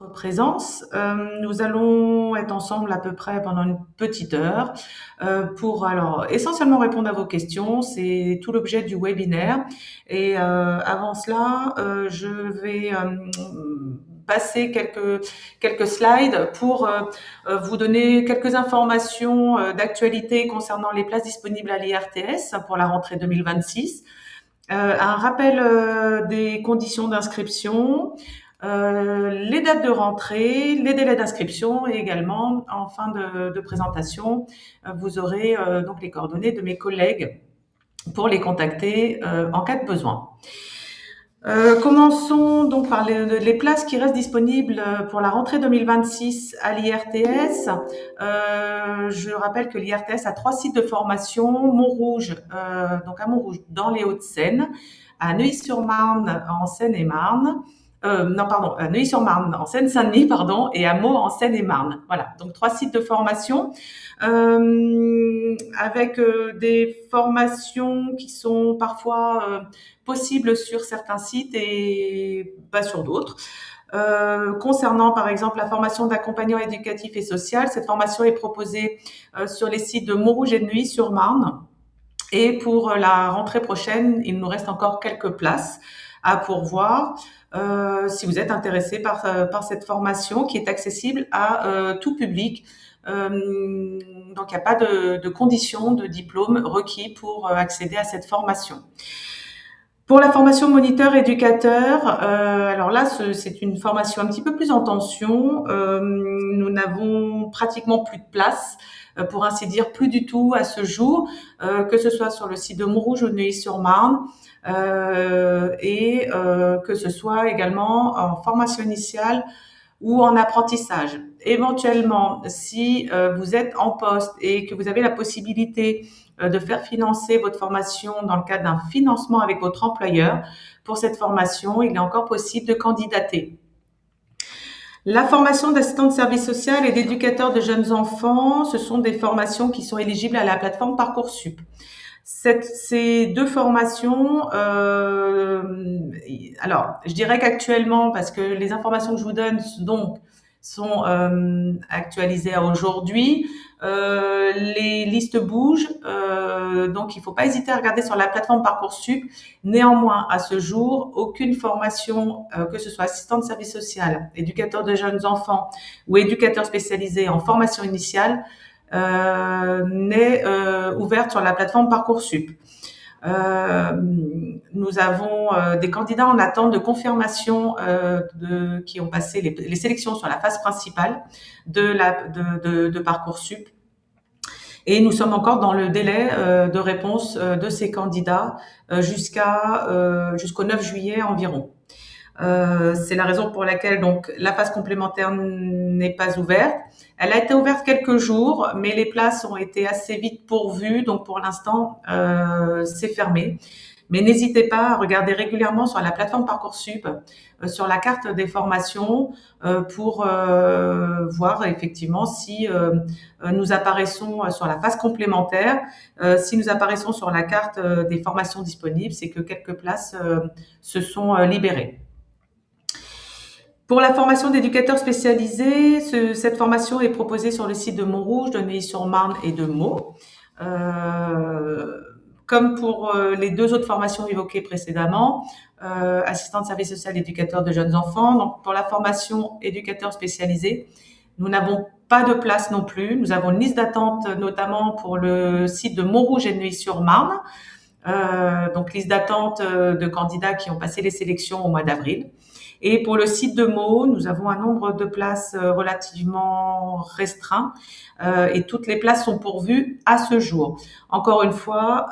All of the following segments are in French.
Présence. Nous allons être ensemble à peu près pendant une petite heure pour alors essentiellement répondre à vos questions. C'est tout l'objet du webinaire. Et avant cela, je vais passer quelques slides pour vous donner quelques informations d'actualité concernant les places disponibles à l'IRTS pour la rentrée 2026. Un rappel des conditions d'inscription, les dates de rentrée, les délais d'inscription et également en fin de présentation, vous aurez donc les coordonnées de mes collègues pour les contacter en cas de besoin. Commençons donc par les places qui restent disponibles pour la rentrée 2026 à l'IRTS. Je rappelle que l'IRTS a 3 sites de formation, Montrouge, donc à Montrouge dans les Hauts-de-Seine, à Neuilly-sur-Marne en Seine-et-Marne, à Neuilly-sur-Marne en Seine-Saint-Denis, pardon, et à Meaux en Seine-et-Marne. Voilà, donc 3 sites de formation avec des formations qui sont parfois possibles sur certains sites et pas sur d'autres. Concernant par exemple la formation d'accompagnant éducatif et social, cette formation est proposée sur les sites de Montrouge et de Neuilly-sur-Marne. Et pour la rentrée prochaine, il nous reste encore quelques places à pourvoir. Si vous êtes intéressé par cette formation qui est accessible à tout public. Donc, il n'y a pas de conditions de diplôme requis pour accéder à cette formation. Pour la formation moniteur éducateur, alors là, c'est une formation un petit peu plus en tension. Nous n'avons pratiquement plus de place, pour ainsi dire, plus du tout à ce jour, que ce soit sur le site de Montrouge ou de Neuilly-sur-Marne, et que ce soit également en formation initiale ou en apprentissage. Éventuellement, si vous êtes en poste et que vous avez la possibilité de faire financer votre formation dans le cadre d'un financement avec votre employeur, pour cette formation, il est encore possible de candidater. La formation d'assistant de service social et d'éducateur de jeunes enfants, ce sont des formations qui sont éligibles à la plateforme Parcoursup. Ces 2 formations, alors je dirais qu'actuellement, parce que les informations que je vous donne donc sont actualisées à aujourd'hui, les listes bougent, donc il ne faut pas hésiter à regarder sur la plateforme Parcoursup. Néanmoins, à ce jour, aucune formation, que ce soit assistant de service social, éducateur de jeunes enfants ou éducateur spécialisé en formation initiale, n'est ouverte sur la plateforme Parcoursup. Nous avons des candidats en attente de confirmation qui ont passé les sélections sur la phase principale de Parcoursup. Et nous sommes encore dans le délai de réponse de ces candidats jusqu'au 9 juillet environ. C'est la raison pour laquelle donc la phase complémentaire n'est pas ouverte. Elle a été ouverte quelques jours, mais les places ont été assez vite pourvues, donc pour l'instant c'est fermé. Mais n'hésitez pas à regarder régulièrement sur la plateforme Parcoursup, sur la carte des formations, pour voir effectivement si nous apparaissons sur la phase complémentaire. Si nous apparaissons sur la carte des formations disponibles, c'est que quelques places se sont libérées. Pour la formation d'éducateurs spécialisés, cette formation est proposée sur le site de Montrouge, de Neuilly-sur-Marne et de Meaux. Comme pour les 2 autres formations évoquées précédemment, assistant de service social, éducateur de jeunes enfants. Donc, pour la formation éducateur spécialisé, nous n'avons pas de place non plus. Nous avons une liste d'attente, notamment pour le site de Montrouge et de Neuilly-sur-Marne. Donc, liste d'attente de candidats qui ont passé les sélections au mois d'avril. Et pour le site de Meaux, nous avons un nombre de places relativement restreint et toutes les places sont pourvues à ce jour. Encore une fois,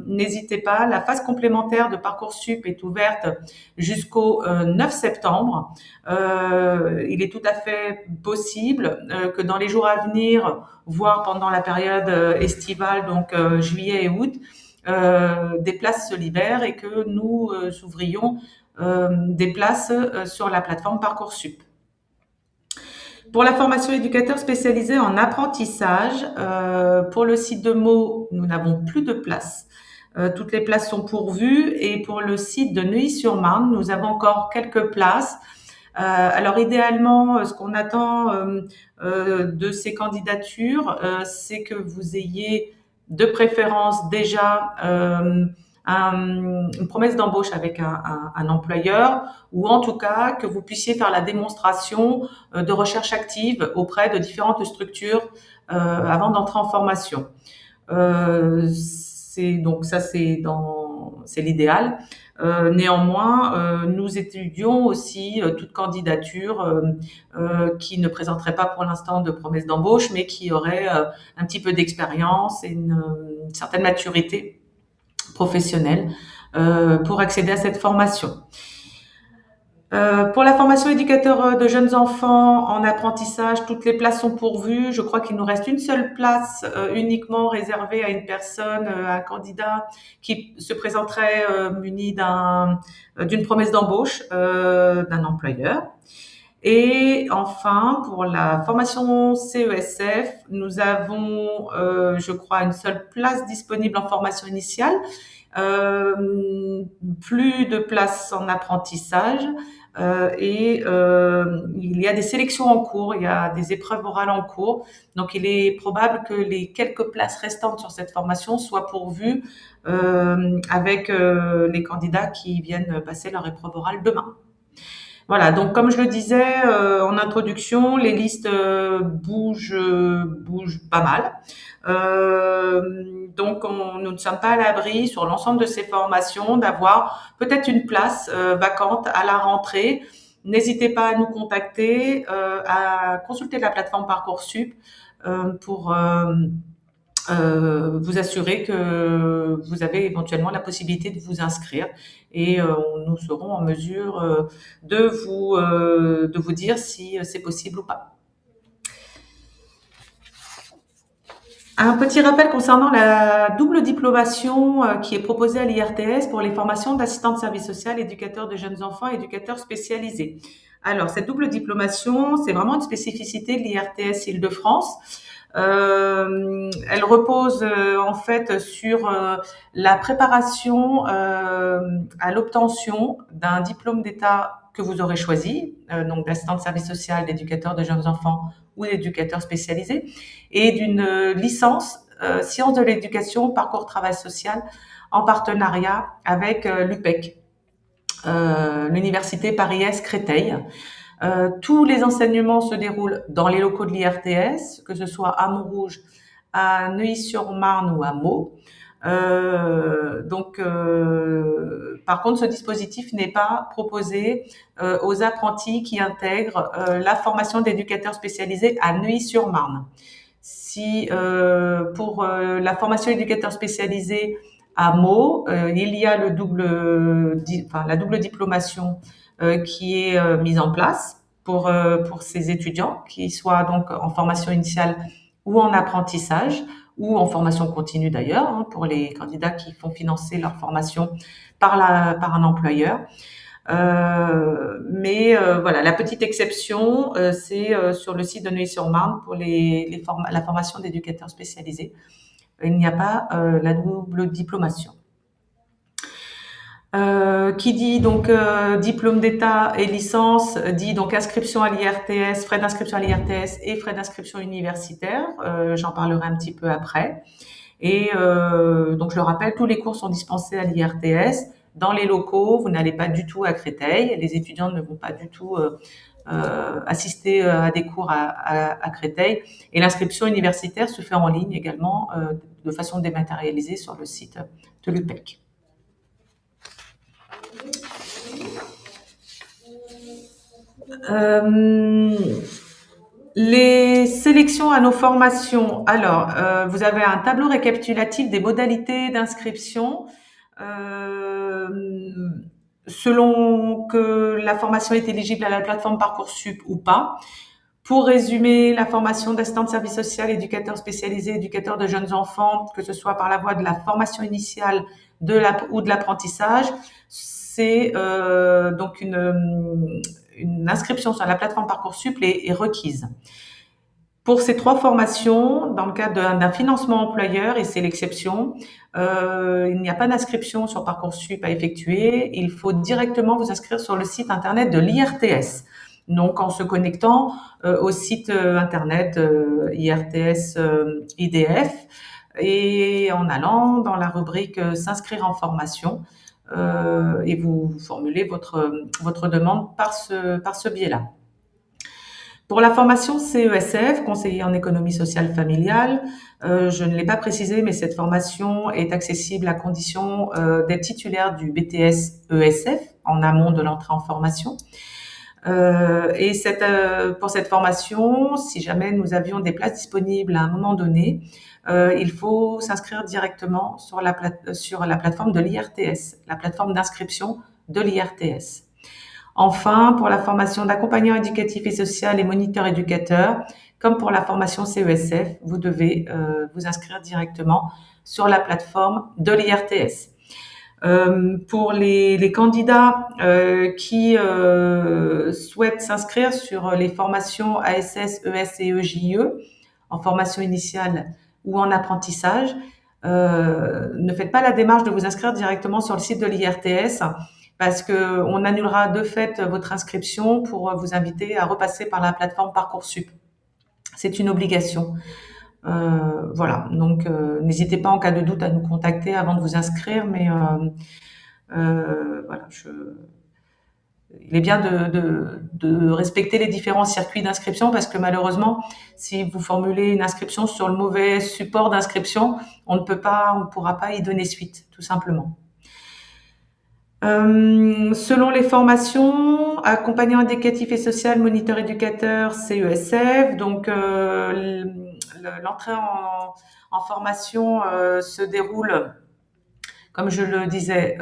n'hésitez pas, la phase complémentaire de Parcoursup est ouverte jusqu'au 9 septembre. Il est tout à fait possible que dans les jours à venir, voire pendant la période estivale, donc juillet et août, des places se libèrent et que nous ouvrions des places sur la plateforme Parcoursup. Pour la formation éducateur spécialisée en apprentissage, pour le site de Meaux, nous n'avons plus de place. Toutes les places sont pourvues et pour le site de Neuilly-sur-Marne, nous avons encore quelques places Alors idéalement, ce qu'on attend de ces candidatures, c'est que vous ayez de préférence déjà une promesse d'embauche avec un employeur, ou en tout cas que vous puissiez faire la démonstration de recherche active auprès de différentes structures avant d'entrer en formation. Donc ça c'est l'idéal. Néanmoins, nous étudions aussi toute candidature qui ne présenterait pas pour l'instant de promesse d'embauche, mais qui aurait un petit peu d'expérience et une certaine maturité professionnelle pour accéder à cette formation. Pour la formation éducateur de jeunes enfants en apprentissage, toutes les places sont pourvues. Je crois qu'il nous reste une seule place uniquement réservée à une personne, un candidat qui se présenterait muni d'une promesse d'embauche d'un employeur. Et enfin, pour la formation CESF, nous avons, je crois, une seule place disponible en formation initiale, plus de places en apprentissage. Il y a des sélections en cours, il y a des épreuves orales en cours. Donc, il est probable que les quelques places restantes sur cette formation soient pourvues avec les candidats qui viennent passer leur épreuve orale demain. Voilà, donc comme je le disais en introduction, les listes bougent pas mal. Donc nous ne sommes pas à l'abri sur l'ensemble de ces formations d'avoir peut-être une place vacante à la rentrée. N'hésitez pas à nous contacter, à consulter la plateforme Parcoursup pour vous assurer que vous avez éventuellement la possibilité de vous inscrire et nous serons en mesure de vous dire si c'est possible ou pas. Un petit rappel concernant la double diplomation qui est proposée à l'IRTS pour les formations d'assistante de service social, éducateur de jeunes enfants, éducateur spécialisé. Alors, cette double diplomation, c'est vraiment une spécificité de l'IRTS Île-de-France. Elle repose en fait sur la préparation à l'obtention d'un diplôme d'État que vous aurez choisi, donc d'assistant de service social, d'éducateur de jeunes enfants ou d'éducateur spécialisé, et d'une licence sciences de l'éducation, parcours travail social, en partenariat avec l'UPEC, l'Université Paris-Est Créteil. Tous les enseignements se déroulent dans les locaux de l'IRTS, que ce soit à Montrouge, à Neuilly-sur-Marne ou à Meaux. Par contre, ce dispositif n'est pas proposé aux apprentis qui intègrent la formation d'éducateur spécialisé à Neuilly-sur-Marne. Si pour la formation éducateur spécialisé à Meaux, il y a la double diplomation qui est mise en place pour ces étudiants, qui soient donc en formation initiale ou en apprentissage, ou en formation continue d'ailleurs, hein, pour les candidats qui font financer leur formation par un employeur. Voilà, la petite exception, c'est sur le site de Neuilly-sur-Marne pour la formation d'éducateurs spécialisés. Il n'y a pas la double diplomation. Qui dit donc diplôme d'État et licence, dit donc inscription à l'IRTS, frais d'inscription à l'IRTS et frais d'inscription universitaire. J'en parlerai un petit peu après. Et donc je le rappelle, tous les cours sont dispensés à l'IRTS dans les locaux. Vous n'allez pas du tout à Créteil. Les étudiants ne vont pas du tout assister à des cours à Créteil. Et l'inscription universitaire se fait en ligne également de façon dématérialisée sur le site de l'UPEC. Les sélections à nos formations. Alors, vous avez un tableau récapitulatif des modalités d'inscription selon que la formation est éligible à la plateforme Parcoursup ou pas. Pour résumer, la formation d'assistant de service social, éducateur spécialisé, éducateur de jeunes enfants, que ce soit par la voie de la formation initiale ou de l'apprentissage, c'est donc une inscription sur la plateforme Parcoursup est requise. Pour ces trois formations, dans le cadre d'un financement employeur, et c'est l'exception, il n'y a pas d'inscription sur Parcoursup à effectuer. Il faut directement vous inscrire sur le site internet de l'IRTS. Donc en se connectant au site internet IRTS IDF et en allant dans la rubrique s'inscrire en formation et vous formulez votre demande par ce biais-là. Pour la formation CESF, conseiller en économie sociale familiale, je ne l'ai pas précisé, mais cette formation est accessible à condition d'être titulaire du BTS ESF en amont de l'entrée en formation. Et pour cette formation, si jamais nous avions des places disponibles à un moment donné, il faut s'inscrire directement sur la plateforme de l'IRTS, la plateforme d'inscription de l'IRTS. Enfin, pour la formation d'accompagnant éducatif et social et moniteur éducateur, comme pour la formation CESF, vous devez vous inscrire directement sur la plateforme de l'IRTS. Pour les candidats qui souhaitent s'inscrire sur les formations ASS, ES et EJE en formation initiale ou en apprentissage, ne faites pas la démarche de vous inscrire directement sur le site de l'IRTS parce qu'on annulera de fait votre inscription pour vous inviter à repasser par la plateforme Parcoursup. C'est une obligation. Voilà, donc n'hésitez pas en cas de doute à nous contacter avant de vous inscrire, mais voilà, il est bien de respecter les différents circuits d'inscription parce que malheureusement, si vous formulez une inscription sur le mauvais support d'inscription, on ne pourra pas y donner suite, tout simplement. Selon les formations, accompagnant éducatif et social, moniteur éducateur, CESF, donc l'entrée en formation se déroule, comme je le disais,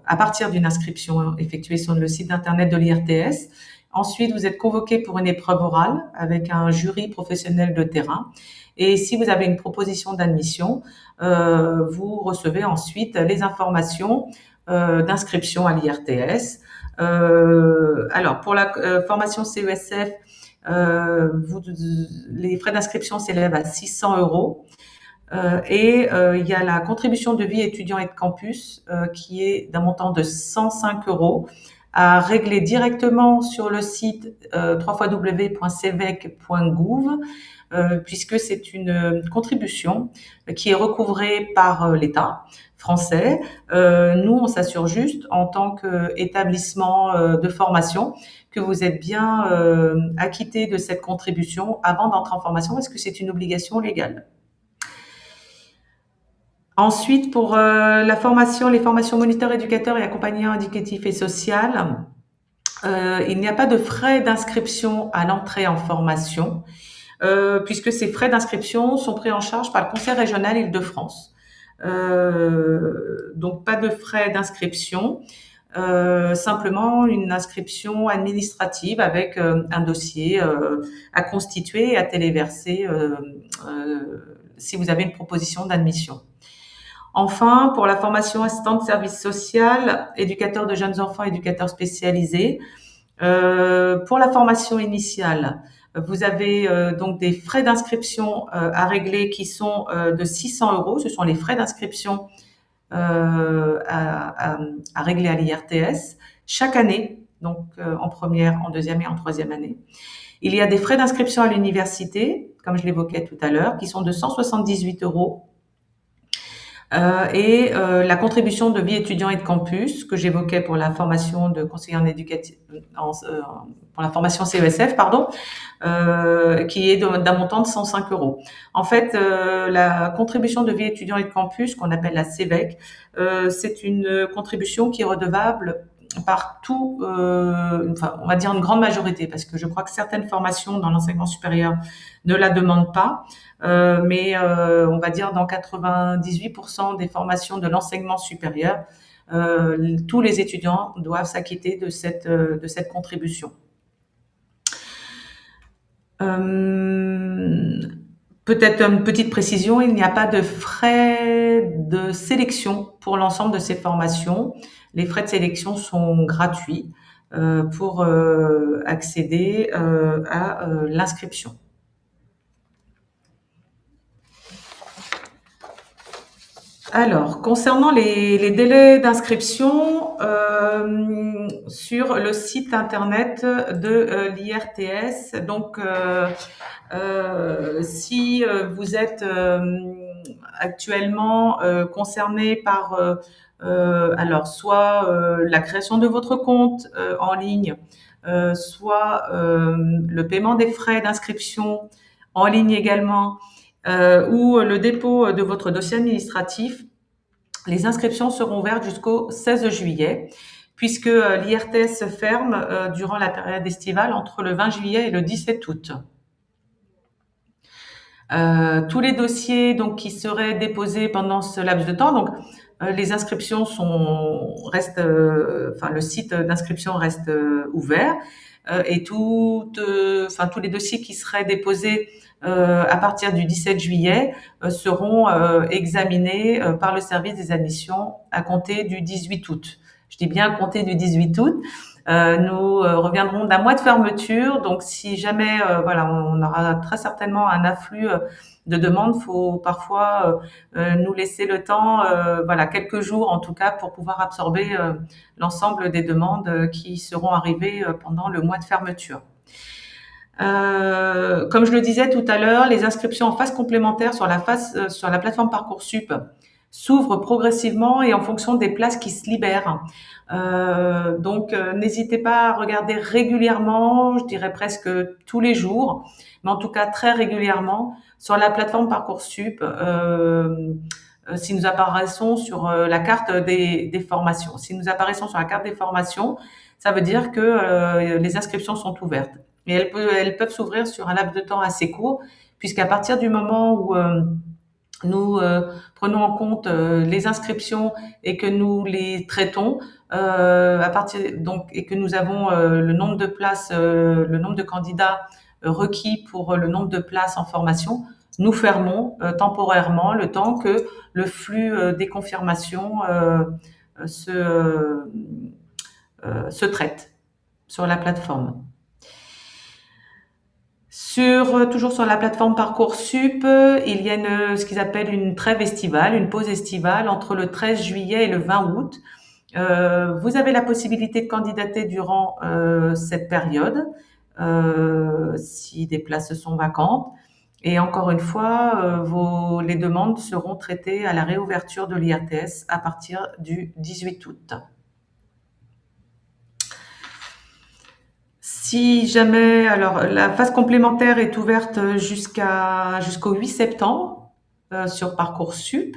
à partir d'une inscription effectuée sur le site internet de l'IRTS. Ensuite, vous êtes convoqué pour une épreuve orale avec un jury professionnel de terrain. Et si vous avez une proposition d'admission, vous recevez ensuite les informations d'inscription à l'IRTS. Alors, pour la formation CESF, les frais d'inscription s'élèvent à 600 €. Et il y a la contribution de vie étudiant et de campus qui est d'un montant de 105 € à régler directement sur le site www.cevec.gouv puisque c'est une contribution qui est recouvrée par l'État français. Nous, on s'assure juste en tant qu'établissement de formation que vous êtes bien acquitté de cette contribution avant d'entrer en formation parce que c'est une obligation légale. Ensuite, pour les formations moniteurs, éducateurs et accompagnants éducatifs et social, il n'y a pas de frais d'inscription à l'entrée en formation, puisque ces frais d'inscription sont pris en charge par le Conseil régional Île-de-France. Donc, pas de frais d'inscription, simplement une inscription administrative avec un dossier à constituer et à téléverser si vous avez une proposition d'admission. Enfin, pour la formation assistante de service social, éducateur de jeunes enfants, éducateur spécialisé, pour la formation initiale, vous avez donc des frais d'inscription à régler qui sont de 600 €. Ce sont les frais d'inscription à régler à l'IRTS chaque année, donc en première, en deuxième et en troisième année. Il y a des frais d'inscription à l'université, comme je l'évoquais tout à l'heure, qui sont de 178 €. Et la contribution de vie étudiant et de campus que j'évoquais pour la formation de conseiller en éducatif, pour la formation CESF, pardon, qui est d'un montant de 105 €. En fait, la contribution de vie étudiant et de campus, qu'on appelle la CEVEC, c'est une contribution qui est redevable par enfin, on va dire une grande majorité, parce que je crois que certaines formations dans l'enseignement supérieur ne la demandent pas, mais on va dire dans 98% des formations de l'enseignement supérieur, tous les étudiants doivent s'acquitter de cette contribution. Peut-être une petite précision, il n'y a pas de frais de sélection pour l'ensemble de ces formations. Les frais de sélection sont gratuits pour accéder à l'inscription. Alors, concernant les délais d'inscription, sur le site internet de l'IRTS, donc si vous êtes actuellement concerné par alors soit la création de votre compte en ligne, soit le paiement des frais d'inscription en ligne également, ou le dépôt de votre dossier administratif, les inscriptions seront ouvertes jusqu'au 16 juillet, puisque l'IRTS se ferme durant la période estivale entre le 20 juillet et le 17 août. Tous les dossiers donc qui seraient déposés pendant ce laps de temps, donc les inscriptions restent, enfin le site d'inscription reste ouvert et tous les dossiers qui seraient déposés à partir du 17 juillet seront examinés par le service des admissions à compter du 18 août. Je dis bien à compter du 18 août. Nous reviendrons d'un mois de fermeture, donc si jamais, voilà, on aura très certainement un afflux de demandes. Faut parfois nous laisser le temps, voilà, quelques jours en tout cas, pour pouvoir absorber l'ensemble des demandes qui seront arrivées pendant le mois de fermeture. Comme je le disais tout à l'heure, les inscriptions en phase complémentaire sur la plateforme Parcoursup s'ouvrent progressivement et en fonction des places qui se libèrent. Donc, n'hésitez pas à regarder régulièrement, je dirais presque tous les jours, mais en tout cas très régulièrement sur la plateforme Parcoursup. Si nous apparaissons sur la carte des formations. Si nous apparaissons sur la carte des formations, ça veut dire que les inscriptions sont ouvertes. Et elles peuvent s'ouvrir sur un laps de temps assez court, puisqu'à partir du moment où nous prenons en compte les inscriptions et que nous les traitons, et que nous avons le nombre de places, le nombre de candidats requis pour le nombre de places en formation, nous fermons temporairement le temps que le flux des confirmations se traite sur la plateforme. Toujours sur la plateforme Parcoursup, il y a ce qu'ils appellent une trêve estivale, une pause estivale entre le 13 juillet et le 20 août. Vous avez la possibilité de candidater durant cette période, si des places sont vacantes. Et encore une fois, les demandes seront traitées à la réouverture de l'IRTS à partir du 18 août. Si jamais, alors la phase complémentaire est ouverte jusqu'au 8 septembre sur Parcoursup.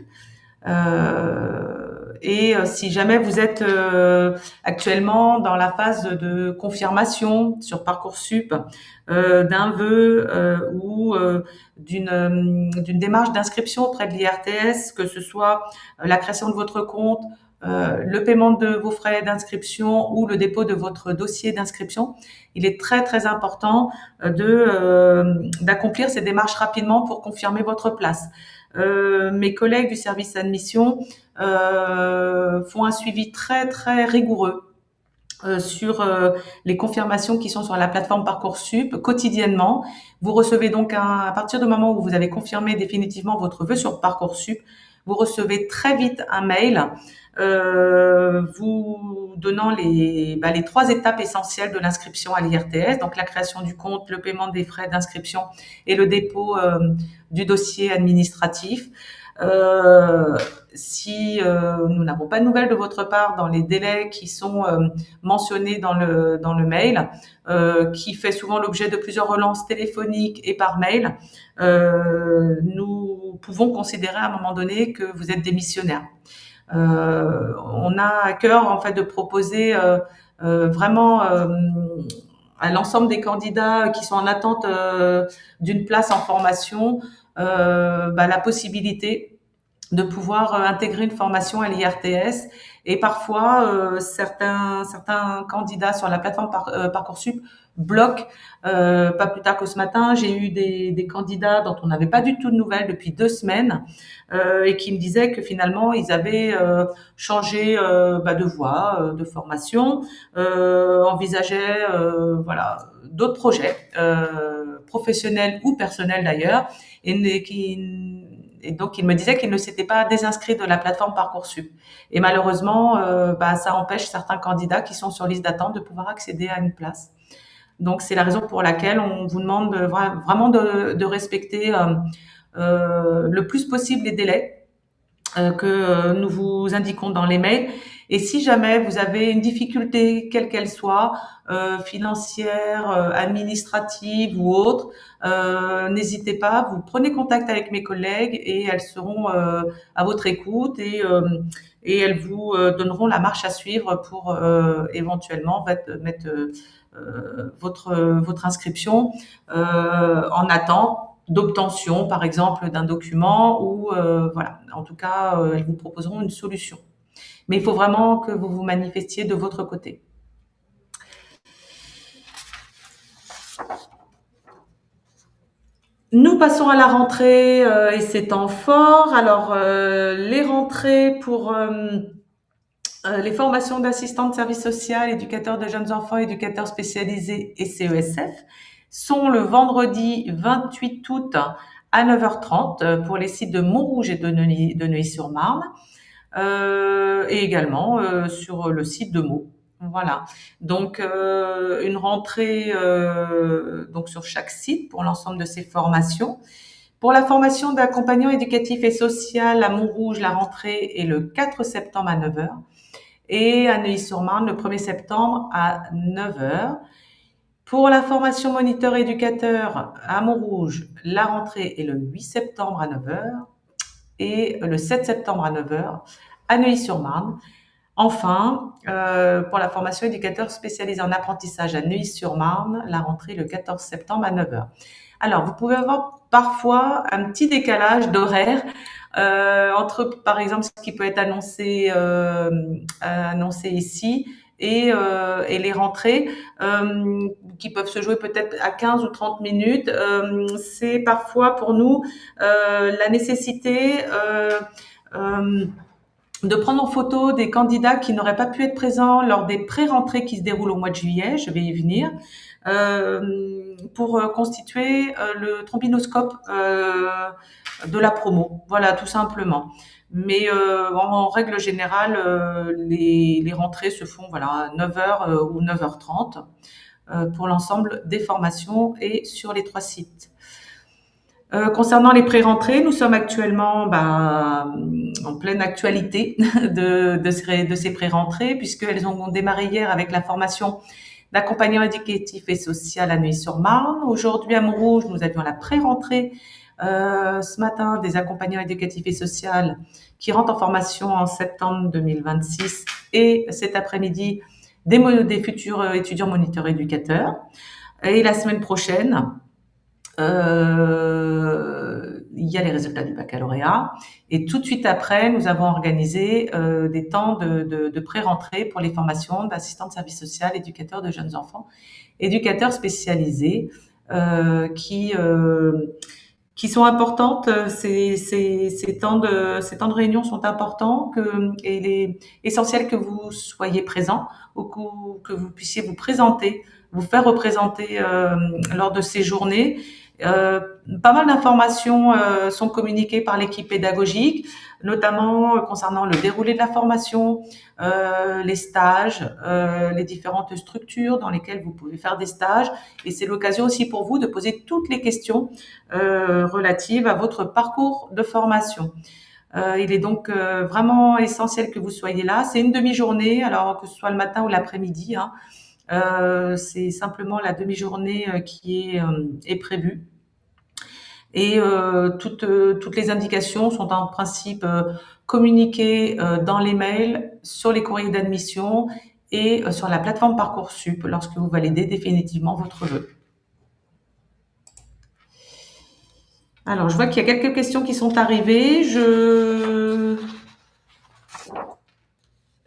Et si jamais vous êtes actuellement dans la phase de confirmation sur Parcoursup d'un vœu ou d'une démarche d'inscription auprès de l'IRTS, que ce soit la création de votre compte, le paiement de vos frais d'inscription ou le dépôt de votre dossier d'inscription, il est très très important d'accomplir ces démarches rapidement pour confirmer votre place. Mes collègues du service admission font un suivi très très rigoureux sur les confirmations qui sont sur la plateforme Parcoursup quotidiennement. Vous recevez donc à partir du moment où vous avez confirmé définitivement votre vœu sur Parcoursup, vous recevez très vite un mail vous donnant les 3 étapes essentielles de l'inscription à l'IRTS, donc la création du compte, le paiement des frais d'inscription et le dépôt du dossier administratif. Si nous n'avons pas de nouvelles de votre part dans les délais qui sont mentionnés dans le mail, qui fait souvent l'objet de plusieurs relances téléphoniques et par mail, nous pouvons considérer à un moment donné que vous êtes démissionnaire. On a à cœur en fait de proposer vraiment à l'ensemble des candidats qui sont en attente d'une place en formation la possibilité de pouvoir intégrer une formation à l'IRTS. Et parfois, certains candidats sur la plateforme Parcoursup bloquent. Pas plus tard que ce matin, j'ai eu des candidats dont on n'avait pas du tout de nouvelles depuis 2 semaines et qui me disaient que finalement, ils avaient changé de voie, de formation, envisageaient d'autres projets, professionnels ou personnels d'ailleurs, et et donc il me disait qu'il ne s'était pas désinscrit de la plateforme Parcoursup. Et malheureusement, ça empêche certains candidats qui sont sur liste d'attente de pouvoir accéder à une place. Donc c'est la raison pour laquelle on vous demande vraiment de respecter le plus possible les délais que nous vous indiquons dans les mails. Et si jamais vous avez une difficulté, quelle qu'elle soit, financière, administrative ou autre, n'hésitez pas, vous prenez contact avec mes collègues et elles seront à votre écoute et elles vous donneront la marche à suivre pour éventuellement mettre votre inscription en attente d'obtention, par exemple, d'un document ou voilà. En tout cas, elles vous proposeront une solution. Mais il faut vraiment que vous vous manifestiez de votre côté. Nous passons à la rentrée et c'est temps fort. Alors, les rentrées pour les formations d'assistants de service social, éducateurs de jeunes enfants, éducateurs spécialisés et CESF sont le vendredi 28 août à 9h30 pour les sites de Montrouge et de Neuilly-sur-Marne et également sur le site de Meaux. Voilà. Donc une rentrée donc sur chaque site pour l'ensemble de ces formations. Pour la formation d'accompagnant éducatif et social à Montrouge, la rentrée est le 4 septembre à 9h et à Neuilly-sur-Marne le 1er septembre à 9h. Pour la formation moniteur éducateur à Montrouge, la rentrée est le 8 septembre à 9h et le 7 septembre à 9h à Neuilly-sur-Marne. Enfin, pour la formation éducateur spécialisé en apprentissage à Neuilly-sur-Marne, la rentrée le 14 septembre à 9h. Alors, vous pouvez avoir parfois un petit décalage d'horaire entre, par exemple, ce qui peut être annoncé ici et les rentrées qui peuvent se jouer peut-être à 15 ou 30 minutes. C'est parfois pour nous la nécessité de prendre en photo des candidats qui n'auraient pas pu être présents lors des pré-rentrées qui se déroulent au mois de juillet, je vais y venir, pour constituer le trombinoscope de la promo. Voilà, tout simplement. Mais en règle générale, les rentrées se font à 9h ou 9h30 pour l'ensemble des formations et sur les 3 sites. Concernant les pré-rentrées, nous sommes actuellement en pleine actualité de ces pré-rentrées puisqu'elles ont démarré hier avec la formation d'accompagnant éducatif et social à Neuilly-sur-Marne. Aujourd'hui à Montrouge, nous avions la pré-rentrée ce matin des accompagnants éducatifs et sociaux qui rentrent en formation en septembre 2026 et cet après-midi des futurs étudiants moniteurs éducateurs. Et la semaine prochaine, il y a les résultats du baccalauréat et tout de suite après, nous avons organisé des temps de pré-rentrée pour les formations d'assistants de service social, éducateurs de jeunes enfants, éducateurs spécialisés qui sont importantes. Ces temps de réunion sont importants et il est essentiel que vous soyez présents ou que vous puissiez vous présenter, vous faire représenter lors de ces journées. Pas mal d'informations sont communiquées par l'équipe pédagogique, notamment concernant le déroulé de la formation, les stages, les différentes structures dans lesquelles vous pouvez faire des stages. Et c'est l'occasion aussi pour vous de poser toutes les questions relatives à votre parcours de formation. Il est donc vraiment essentiel que vous soyez là. C'est une demi-journée, alors que ce soit le matin ou l'après-midi, hein. C'est simplement la demi-journée qui est prévue. Et toutes les indications sont en principe communiquées dans les mails, sur les courriers d'admission et sur la plateforme Parcoursup lorsque vous validez définitivement votre vœu. Alors, je vois qu'il y a quelques questions qui sont arrivées.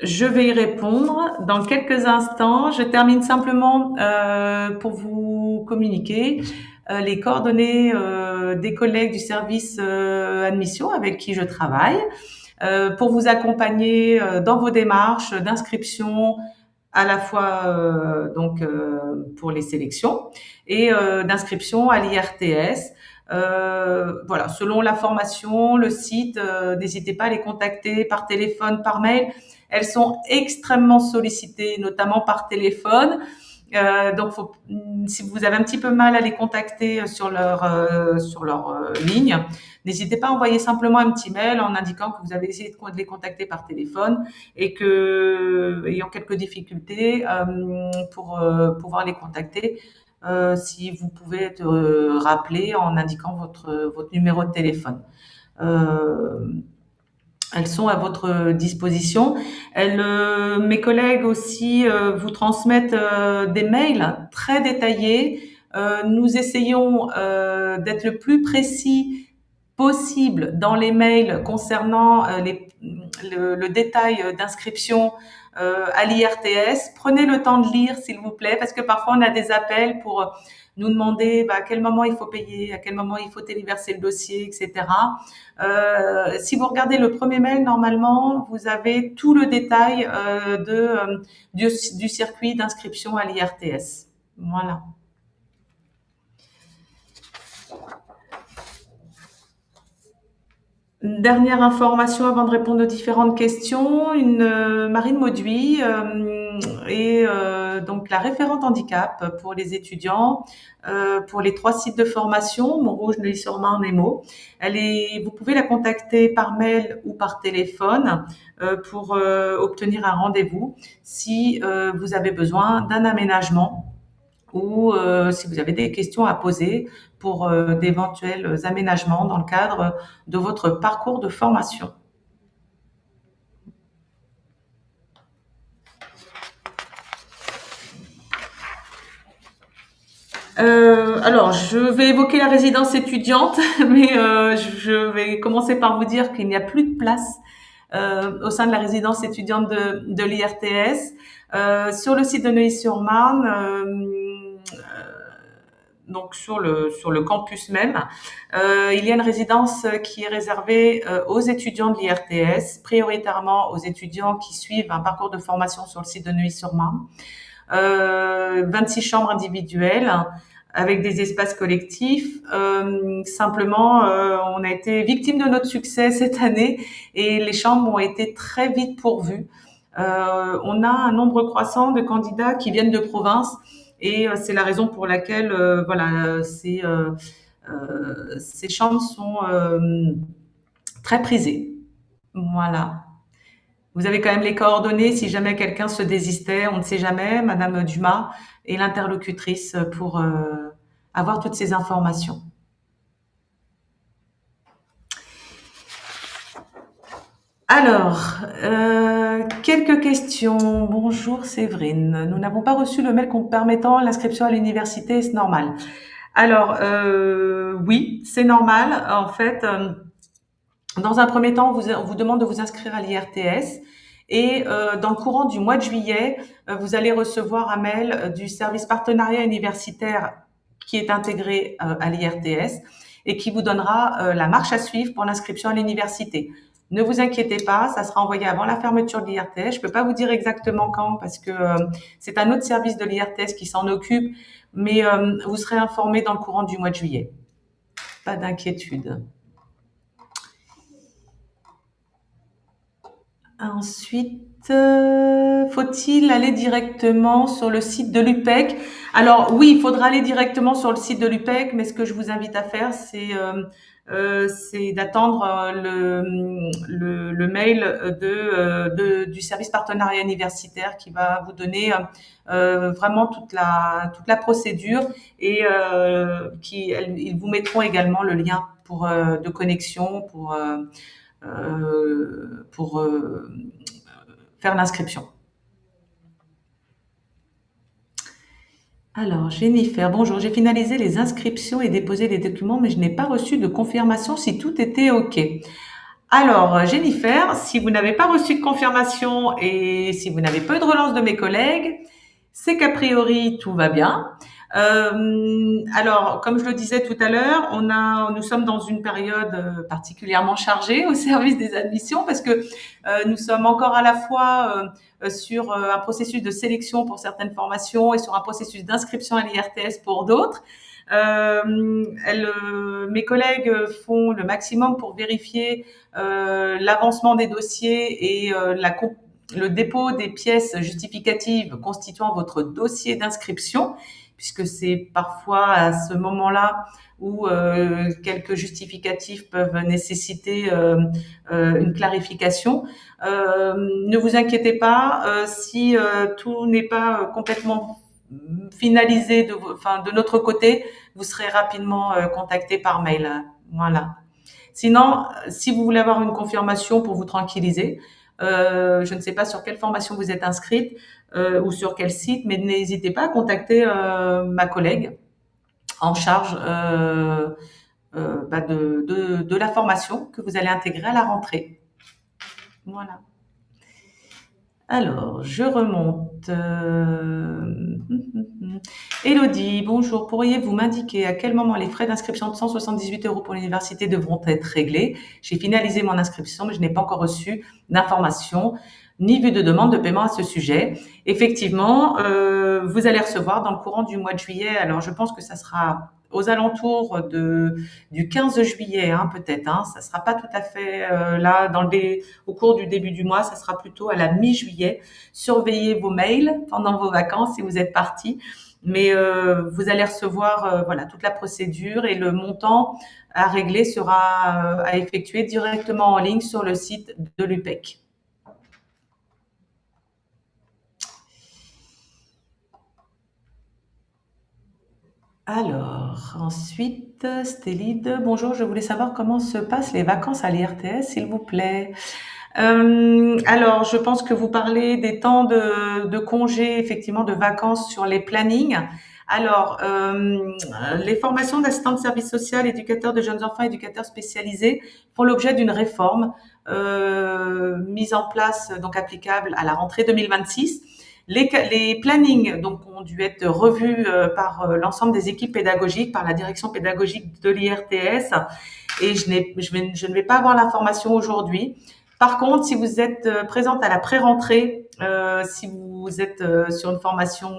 Je vais y répondre dans quelques instants. Je termine simplement pour vous communiquer les coordonnées des collègues du service admission avec qui je travaille pour vous accompagner dans vos démarches d'inscription à la fois pour les sélections et d'inscription à l'IRTS. Voilà, selon la formation, le site, n'hésitez pas à les contacter par téléphone, par mail. Elles sont extrêmement sollicitées, notamment par téléphone. Donc, si vous avez un petit peu mal à les contacter sur leur ligne, n'hésitez pas à envoyer simplement un petit mail en indiquant que vous avez essayé de les contacter par téléphone et que, ayant quelques difficultés pour pouvoir les contacter, si vous pouvez être rappelé en indiquant votre numéro de téléphone. Euh, Elles sont à votre disposition. Mes collègues aussi vous transmettent des mails très détaillés. Nous essayons d'être le plus précis possible dans les mails concernant le détail d'inscription à l'IRTS. Prenez le temps de lire, s'il vous plaît, parce que parfois on a des appels pour nous demander à quel moment il faut payer, à quel moment il faut téléverser le dossier, etc. Si vous regardez le premier mail, normalement, vous avez tout le détail du circuit d'inscription à l'IRTS. Voilà. Une dernière information avant de répondre aux différentes questions. Marine Mauduit est donc la référente handicap pour les étudiants pour les 3 sites de formation, Montrouge, Neuilly-sur-Marne et Meaux. Vous pouvez la contacter par mail ou par téléphone pour obtenir un rendez-vous si vous avez besoin d'un aménagement ou si vous avez des questions à poser pour d'éventuels aménagements dans le cadre de votre parcours de formation. Alors, je vais évoquer la résidence étudiante, mais je vais commencer par vous dire qu'il n'y a plus de place au sein de la résidence étudiante de l'IRTS. Sur le site de Neuilly-sur-Marne, donc sur le campus même, il y a une résidence qui est réservée aux étudiants de l'IRTS, prioritairement aux étudiants qui suivent un parcours de formation sur le site de Neuilly-sur-Marne. 26 chambres individuelles avec des espaces collectifs. Simplement, on a été victime de notre succès cette année et les chambres ont été très vite pourvues. On a un nombre croissant de candidats qui viennent de province et c'est la raison pour laquelle voilà, ces chambres sont très prisées. Voilà. Vous avez quand même les coordonnées si jamais quelqu'un se désistait, on ne sait jamais. Madame Dumas est l'interlocutrice pour avoir toutes ces informations. Alors, quelques questions. Bonjour Séverine. Nous n'avons pas reçu le mail permettant l'inscription à l'université, est-ce normal? Alors, oui, c'est normal. En fait, dans un premier temps, on vous demande de vous inscrire à l'IRTS et dans le courant du mois de juillet, vous allez recevoir un mail du service partenariat universitaire qui est intégré à l'IRTS et qui vous donnera la marche à suivre pour l'inscription à l'université. Ne vous inquiétez pas, ça sera envoyé avant la fermeture de l'IRTS. Je peux pas vous dire exactement quand parce que c'est un autre service de l'IRTS qui s'en occupe, mais vous serez informé dans le courant du mois de juillet. Pas d'inquiétude. Ensuite, faut-il aller directement sur le site de l'UPEC? Alors oui, il faudra aller directement sur le site de l'UPEC, mais ce que je vous invite à faire, c'est d'attendre le mail du service partenariat universitaire qui va vous donner vraiment toute la procédure et ils vous mettront également le lien de connexion pour faire l'inscription. Alors, Jennifer, bonjour, j'ai finalisé les inscriptions et déposé les documents, mais je n'ai pas reçu de confirmation si tout était OK. Alors, Jennifer, si vous n'avez pas reçu de confirmation et si vous n'avez pas eu de relance de mes collègues, c'est qu'a priori tout va bien. Alors, comme je le disais tout à l'heure, nous sommes dans une période particulièrement chargée au service des admissions parce que nous sommes encore à la fois sur un processus de sélection pour certaines formations et sur un processus d'inscription à l'IRTS pour d'autres. Mes collègues font le maximum pour vérifier l'avancement des dossiers et le dépôt des pièces justificatives constituant votre dossier d'inscription, puisque c'est parfois à ce moment-là où quelques justificatifs peuvent nécessiter une clarification. Ne vous inquiétez pas, si tout n'est pas complètement finalisé de notre côté, vous serez rapidement contacté par mail. Voilà. Sinon, si vous voulez avoir une confirmation pour vous tranquilliser, je ne sais pas sur quelle formation vous êtes inscrite ou sur quel site, mais n'hésitez pas à contacter ma collègue en charge de la formation que vous allez intégrer à la rentrée. Voilà. Alors, je remonte. Élodie, bonjour. Pourriez-vous m'indiquer à quel moment les frais d'inscription de 178 € pour l'université devront être réglés? J'ai finalisé mon inscription, mais je n'ai pas encore reçu d'informations ni vu de demande de paiement à ce sujet. Effectivement, vous allez recevoir dans le courant du mois de juillet. Alors, je pense que ça sera aux alentours du 15 juillet, peut-être. Ça sera pas tout à fait là au cours du début du mois. Ça sera plutôt à la mi-juillet. Surveillez vos mails pendant vos vacances si vous êtes partis. Mais vous allez recevoir voilà toute la procédure et le montant à régler sera à effectuer directement en ligne sur le site de l'UPEC. Alors, ensuite, Stélide, bonjour, je voulais savoir comment se passent les vacances à l'IRTS, s'il vous plaît. Alors, je pense que vous parlez des temps de congés, effectivement, de vacances sur les plannings. Alors, les formations d'assistants de service social, éducateurs de jeunes enfants, éducateurs spécialisés font l'objet d'une réforme mise en place, donc applicable à la rentrée 2026. Les plannings donc ont dû être revus par l'ensemble des équipes pédagogiques, par la direction pédagogique de l'IRTS, et je ne vais pas avoir l'information aujourd'hui. Par contre, si vous êtes présente à la pré-rentrée, si vous êtes sur une formation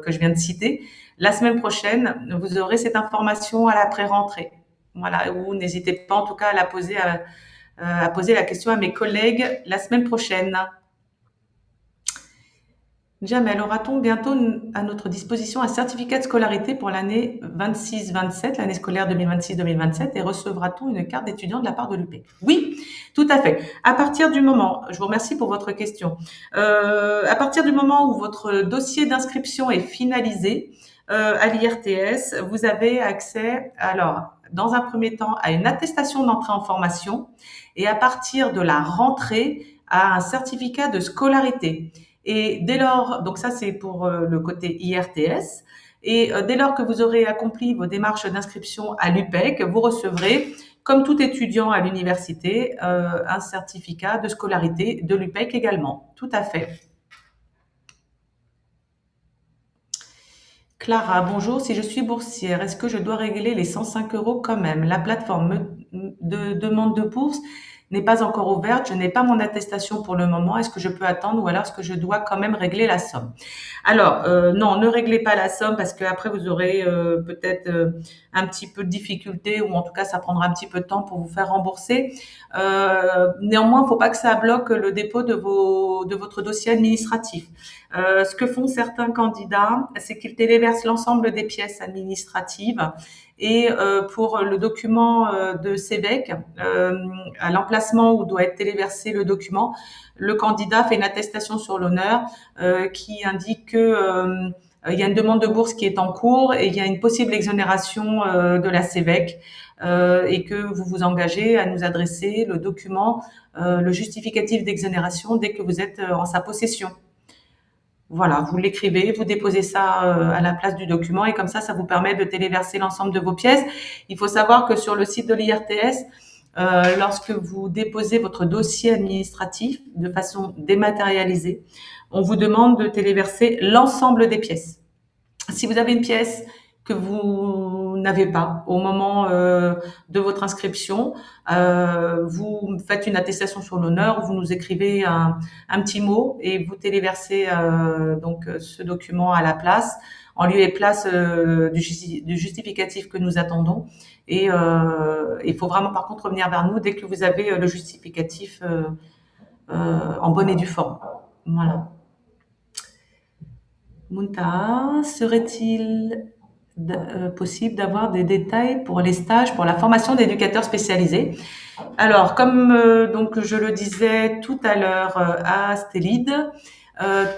que je viens de citer, la semaine prochaine, vous aurez cette information à la pré-rentrée. Voilà, ou n'hésitez pas en tout cas à poser la question à mes collègues la semaine prochaine. Jamel, aura-t-on bientôt à notre disposition un certificat de scolarité pour l'année 26-27, l'année scolaire 2026-2027, et recevra-t-on une carte d'étudiant de la part de l'UP? Oui, tout à fait. À partir du moment, je vous remercie pour votre question, à partir du moment où votre dossier d'inscription est finalisé à l'IRTS, vous avez accès, alors, dans un premier temps, à une attestation d'entrée en formation, et à partir de la rentrée, à un certificat de scolarité. Et dès lors, donc ça c'est pour le côté IRTS, et dès lors que vous aurez accompli vos démarches d'inscription à l'UPEC, vous recevrez, comme tout étudiant à l'université, un certificat de scolarité de l'UPEC également. Tout à fait. Clara, bonjour. Si je suis boursière, est-ce que je dois régler les 105 € quand même? La plateforme de demande de bourse n'est pas encore ouverte. Je n'ai pas mon attestation pour le moment. Est-ce que je peux attendre ou alors est-ce que je dois quand même régler la somme? Alors, non, ne réglez pas la somme parce qu'après vous aurez peut-être un petit peu de difficulté ou en tout cas ça prendra un petit peu de temps pour vous faire rembourser. Néanmoins, il ne faut pas que ça bloque le dépôt de votre dossier administratif. Ce que font certains candidats, c'est qu'ils téléversent l'ensemble des pièces administratives et pour le document de CEVEC, à l'emplacement où doit être téléversé le document, le candidat fait une attestation sur l'honneur qui indique que il y a une demande de bourse qui est en cours et il y a une possible exonération de la CEVEC et que vous vous engagez à nous adresser le document, le justificatif d'exonération dès que vous êtes en sa possession. Voilà, vous l'écrivez, vous déposez ça à la place du document et comme ça vous permet de téléverser l'ensemble de vos pièces. Il faut savoir que sur le site de l'IRTS, lorsque vous déposez votre dossier administratif de façon dématérialisée, on vous demande de téléverser l'ensemble des pièces. Si vous avez une pièce que vous n'avez pas au moment de votre inscription, vous faites une attestation sur l'honneur, vous nous écrivez un petit mot et vous téléversez donc ce document à la place. en lieu et place du justificatif que nous attendons. Et il faut vraiment par contre revenir vers nous dès que vous avez le justificatif en bonne et due forme. Voilà. Muntaha, serait-il possible d'avoir des détails pour les stages, pour la formation d'éducateurs spécialisés? Alors, comme donc je le disais tout à l'heure à Stélide,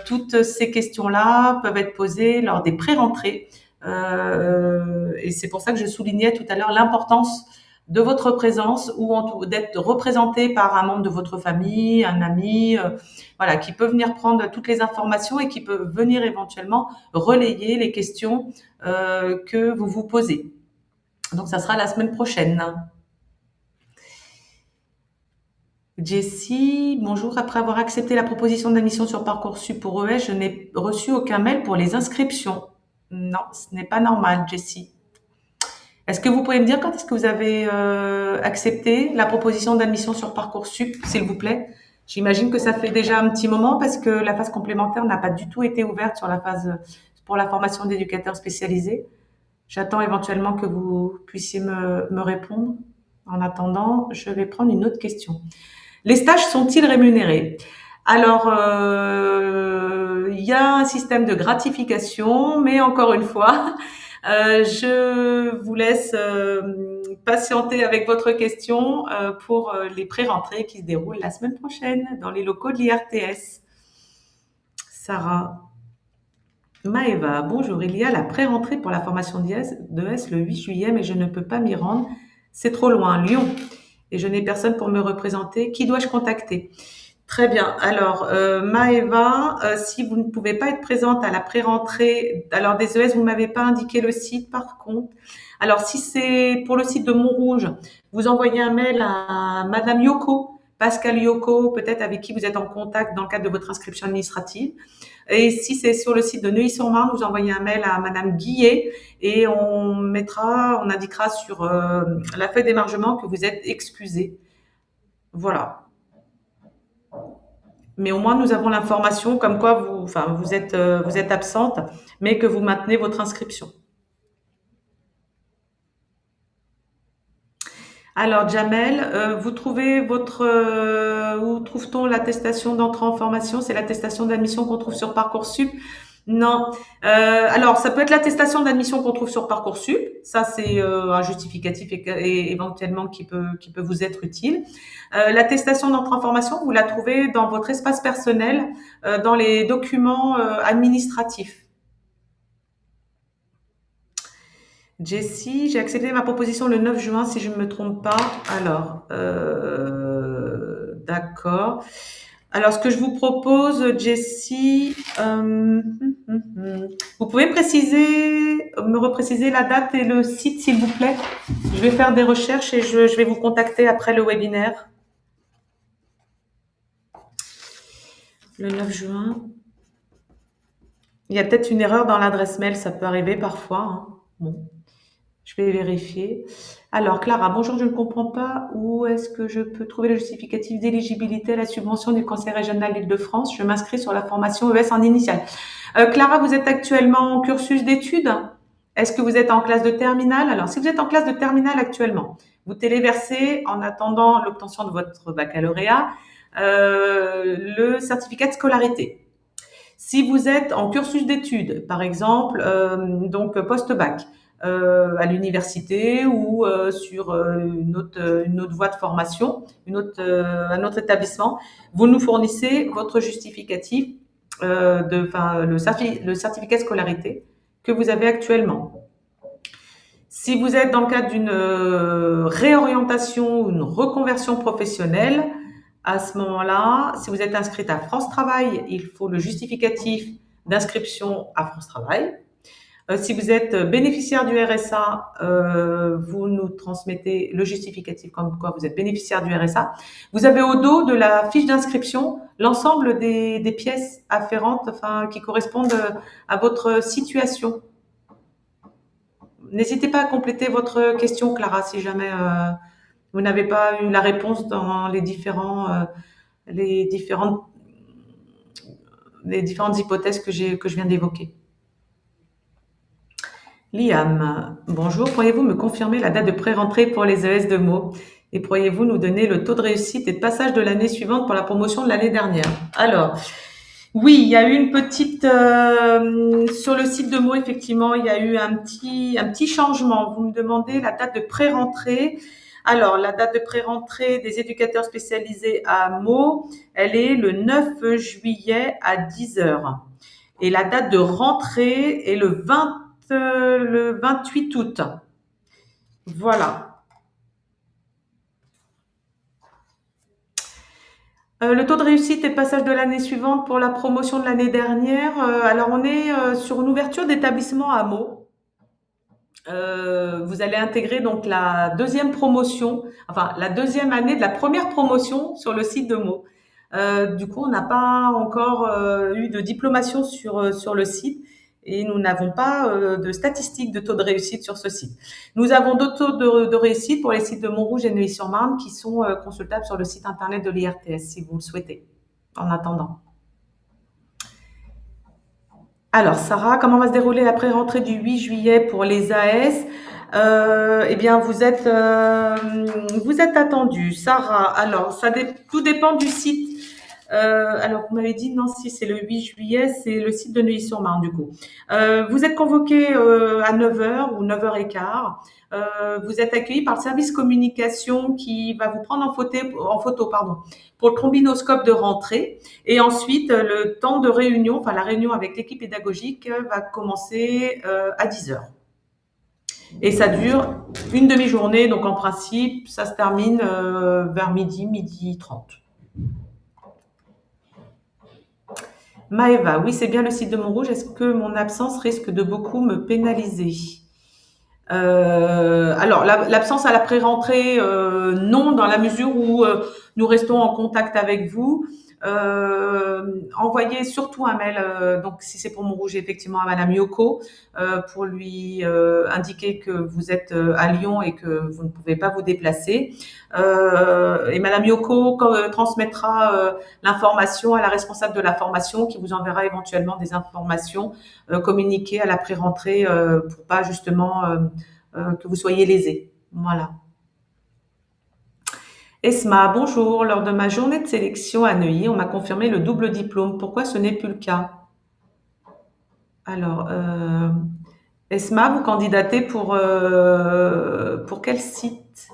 toutes ces questions-là peuvent être posées lors des pré-rentrées. Et c'est pour ça que je soulignais tout à l'heure l'importance de votre présence ou d'être représenté par un membre de votre famille, un ami, voilà, qui peut venir prendre toutes les informations et qui peut venir éventuellement relayer les questions que vous vous posez. Donc, ça sera la semaine prochaine. Jessie, bonjour. Après avoir accepté la proposition d'admission sur Parcoursup pour ES, je n'ai reçu aucun mail pour les inscriptions. Non, ce n'est pas normal, Jessie. Est-ce que vous pouvez me dire quand est-ce que vous avez accepté la proposition d'admission sur Parcoursup, s'il vous plaît? J'imagine que ça fait déjà un petit moment parce que la phase complémentaire n'a pas du tout été ouverte sur la phase pour la formation d'éducateurs spécialisés. J'attends éventuellement que vous puissiez me répondre. En attendant, je vais prendre une autre question. Les stages sont-ils rémunérés? Alors, il y a un système de gratification, mais encore une fois, je vous laisse patienter avec votre question pour les pré-rentrées qui se déroulent la semaine prochaine dans les locaux de l'IRTS. Sarah. Maëva, bonjour. Il y a la pré-rentrée pour la formation d'ES le 8 juillet, mais je ne peux pas m'y rendre. C'est trop loin, Lyon. Et je n'ai personne pour me représenter. Qui dois-je contacter? Très bien. Alors, Maëva, si vous ne pouvez pas être présente à la pré-rentrée, alors des ES, vous m'avez pas indiqué le site par contre. Alors, si c'est pour le site de Montrouge, vous envoyez un mail à Madame Yoko, Pascal Yoko, peut-être avec qui vous êtes en contact dans le cadre de votre inscription administrative. Et si c'est sur le site de Neuilly-sur-Marne, vous envoyez un mail à Madame Guillet et on indiquera sur la feuille d'émargement que vous êtes excusé. Voilà. Mais au moins nous avons l'information comme quoi vous êtes absente, mais que vous maintenez votre inscription. Alors Jamel, où trouve-t-on l'attestation d'entrée en formation? C'est l'attestation d'admission qu'on trouve sur Parcoursup? Non. Alors ça peut être l'attestation d'admission qu'on trouve sur Parcoursup. Ça c'est un justificatif et éventuellement qui peut vous être utile. L'attestation d'entrée en formation, vous la trouvez dans votre espace personnel, dans les documents administratifs. Jessie, j'ai accepté ma proposition le 9 juin, si je ne me trompe pas. Alors, d'accord. Alors, ce que je vous propose, Jessie, vous pouvez me repréciser la date et le site, s'il vous plaît? Je vais faire des recherches et je vais vous contacter après le webinaire. Le 9 juin. Il y a peut-être une erreur dans l'adresse mail, ça peut arriver parfois, hein. Bon. Je vais vérifier. Alors, Clara, bonjour, je ne comprends pas où est-ce que je peux trouver le justificatif d'éligibilité à la subvention du Conseil régional d'Île-de-France. Je m'inscris sur la formation ES en initiale. Clara, vous êtes actuellement en cursus d'études? Est-ce que vous êtes en classe de terminale? Alors, si vous êtes en classe de terminale actuellement, vous téléversez en attendant l'obtention de votre baccalauréat le certificat de scolarité. Si vous êtes en cursus d'études, par exemple, donc post-bac, à l'université ou sur une autre voie de formation, un autre établissement, vous nous fournissez votre justificatif, le certificat de scolarité que vous avez actuellement. Si vous êtes dans le cadre d'une réorientation ou une reconversion professionnelle, à ce moment-là, si vous êtes inscrite à France Travail, il faut le justificatif d'inscription à France Travail. Si vous êtes bénéficiaire du RSA, vous nous transmettez le justificatif comme quoi vous êtes bénéficiaire du RSA. Vous avez au dos de la fiche d'inscription l'ensemble des pièces afférentes, qui correspondent à votre situation. N'hésitez pas à compléter votre question, Clara, si jamais vous n'avez pas eu la réponse dans les différentes hypothèses que je viens d'évoquer. Liam, bonjour. Pourriez-vous me confirmer la date de pré-rentrée pour les ES de Meaux? Et pourriez-vous nous donner le taux de réussite et de passage de l'année suivante pour la promotion de l'année dernière? Alors, oui, il y a eu une petite sur le site de Meaux, effectivement, il y a eu un petit changement. Vous me demandez la date de pré-rentrée. Alors, la date de pré-rentrée des éducateurs spécialisés à Meaux, elle est le 9 juillet à 10 heures. Et la date de rentrée est le 28 août. Voilà. Le taux de réussite et de passage de l'année suivante pour la promotion de l'année dernière. Alors, on est sur une ouverture d'établissement à Meaux. Vous allez intégrer donc la deuxième promotion, enfin la deuxième année de la première promotion sur le site de Meaux. Du coup, on n'a pas encore eu de diplomation sur le site et nous n'avons pas de statistiques de taux de réussite sur ce site. Nous avons d'autres taux de réussite pour les sites de Montrouge et Neuilly-sur-Marne qui sont consultables sur le site internet de l'IRTS si vous le souhaitez, en attendant. Alors, Sarah, comment va se dérouler la pré-rentrée du 8 juillet pour les AS? Eh bien, vous êtes attendue. Sarah, alors, tout dépend du site. Alors, vous m'avez dit, non, si c'est le 8 juillet, c'est le site de Neuilly-sur-Marne, du coup. Vous êtes convoqué à 9 heures ou 9h15. Vous êtes accueilli par le service communication qui va vous prendre en photo, pardon, pour le trombinoscope de rentrée. Et ensuite, le temps de réunion, enfin la réunion avec l'équipe pédagogique va commencer à 10 heures. Et ça dure une demi-journée, donc en principe, ça se termine vers midi 30. Maëva, oui, c'est bien le site de Montrouge. Est-ce que mon absence risque de beaucoup me pénaliser? Alors, l'absence à la pré-rentrée, non, dans la mesure où nous restons en contact avec vous. Envoyez surtout un mail, donc si c'est pour Montrouge, effectivement, à Madame Yoko, pour lui indiquer que vous êtes à Lyon et que vous ne pouvez pas vous déplacer. Et Madame Yoko transmettra l'information à la responsable de la formation qui vous enverra éventuellement des informations communiquées à la pré-rentrée pour pas justement que vous soyez lésés. Voilà. Esma, bonjour. Lors de ma journée de sélection à Neuilly, on m'a confirmé le double diplôme. Pourquoi ce n'est plus le cas? Alors, Esma, vous candidatez pour quel site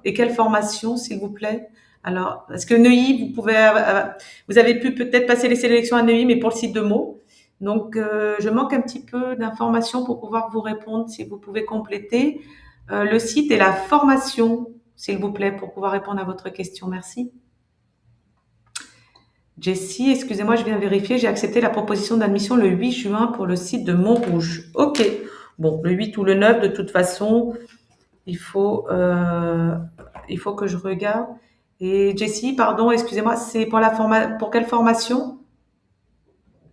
et quelle formation, s'il vous plaît? Alors, parce que Neuilly, vous avez pu peut-être passer les sélections à Neuilly, mais pour le site de Meaux. Donc, je manque un petit peu d'informations pour pouvoir vous répondre. Si vous pouvez compléter le site et la formation, s'il vous plaît, pour pouvoir répondre à votre question. Merci. Jessie, excusez-moi, je viens vérifier. J'ai accepté la proposition d'admission le 8 juin pour le site de Montrouge. Ok. Bon, le 8 ou le 9, de toute façon, il faut que je regarde. Et Jessie, pardon, excusez-moi, c'est pour quelle formation?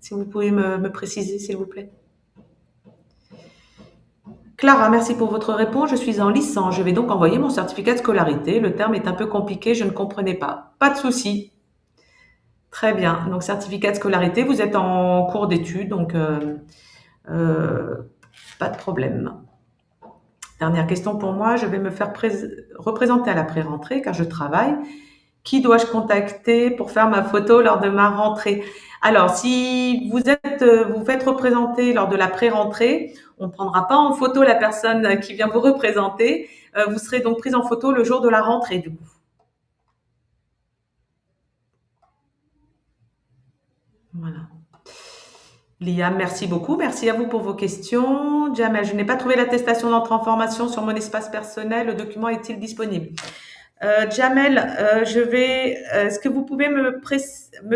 Si vous pouvez me préciser, s'il vous plaît. Clara, merci pour votre réponse. Je suis en licence. Je vais donc envoyer mon certificat de scolarité. Le terme est un peu compliqué, je ne comprenais pas. Pas de souci. Très bien. Donc, certificat de scolarité, vous êtes en cours d'études, donc pas de problème. Dernière question pour moi. Je vais me faire représenter à la pré-rentrée car je travaille. Qui dois-je contacter pour faire ma photo lors de ma rentrée? Alors, si vous faites représenter lors de la pré-rentrée, on ne prendra pas en photo la personne qui vient vous représenter. Vous serez donc prise en photo le jour de la rentrée, du coup. Voilà. Liam, merci beaucoup. Merci à vous pour vos questions. Jamel, je n'ai pas trouvé l'attestation d'entrée en formation sur mon espace personnel. Le document est-il disponible? Jamel, est-ce que vous pouvez me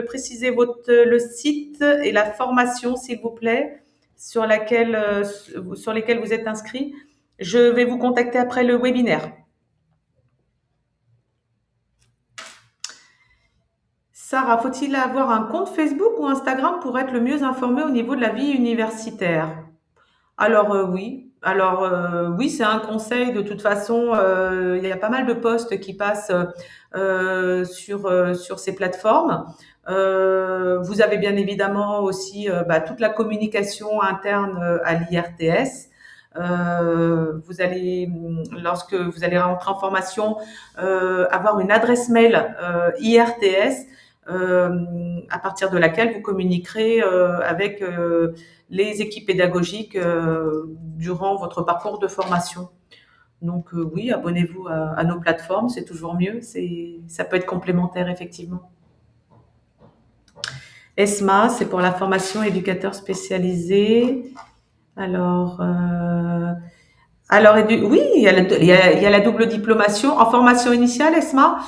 préciser le site et la formation, s'il vous plaît, sur lesquelles vous êtes inscrit? Je vais vous contacter après le webinaire. Sarah, faut-il avoir un compte Facebook ou Instagram pour être le mieux informé au niveau de la vie universitaire? Alors oui. Alors oui, c'est un conseil. De toute façon, il y a pas mal de posts qui passent sur ces plateformes. Vous avez bien évidemment aussi toute la communication interne à l'IRTS. Vous allez, lorsque vous allez rentrer en formation, avoir une adresse mail IRTS à partir de laquelle vous communiquerez avec les équipes pédagogiques durant votre parcours de formation. Donc oui, abonnez-vous à nos plateformes, c'est toujours mieux. Ça peut être complémentaire effectivement. ESMA, c'est pour la formation éducateur spécialisé. Alors, oui, il y a la double diplomation en formation initiale, ESMA.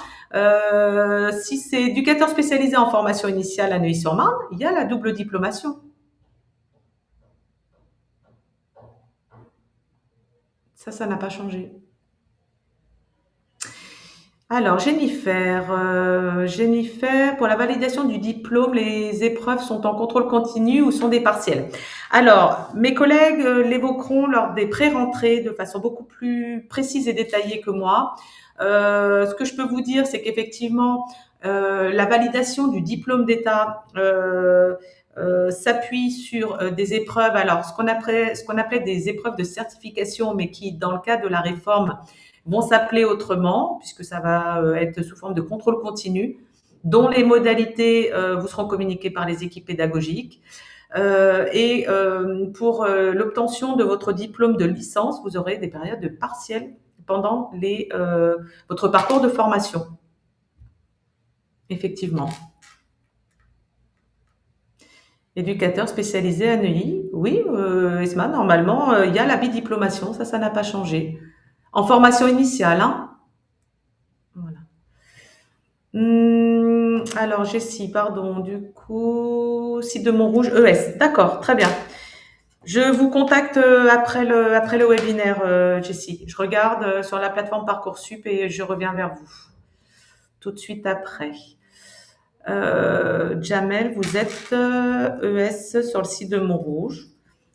Si c'est éducateur spécialisé en formation initiale à Neuilly-sur-Marne, il y a la double diplomation. Ça n'a pas changé. Alors, Jennifer, pour la validation du diplôme, les épreuves sont en contrôle continu ou sont des partiels? Alors, mes collègues l'évoqueront lors des pré-rentrées de façon beaucoup plus précise et détaillée que moi. Ce que je peux vous dire, c'est qu'effectivement, la validation du diplôme d'État s'appuie sur des épreuves, alors ce qu'on appelait des épreuves de certification, mais qui, dans le cadre de la réforme, vont s'appeler autrement, puisque ça va être sous forme de contrôle continu, dont les modalités vous seront communiquées par les équipes pédagogiques. Et pour l'obtention de votre diplôme de licence, vous aurez des périodes de partiels pendant votre parcours de formation. Effectivement. Éducateur spécialisé à Neuilly. Oui, Esma, normalement, il y a la bidiplomation, ça n'a pas changé. En formation initiale, hein. Voilà. Alors, Jessie, pardon, du coup, site de Montrouge, ES. D'accord, très bien. Je vous contacte après le webinaire, Jessie. Je regarde sur la plateforme Parcoursup et je reviens vers vous tout de suite après. Jamel, vous êtes ES sur le site de Montrouge.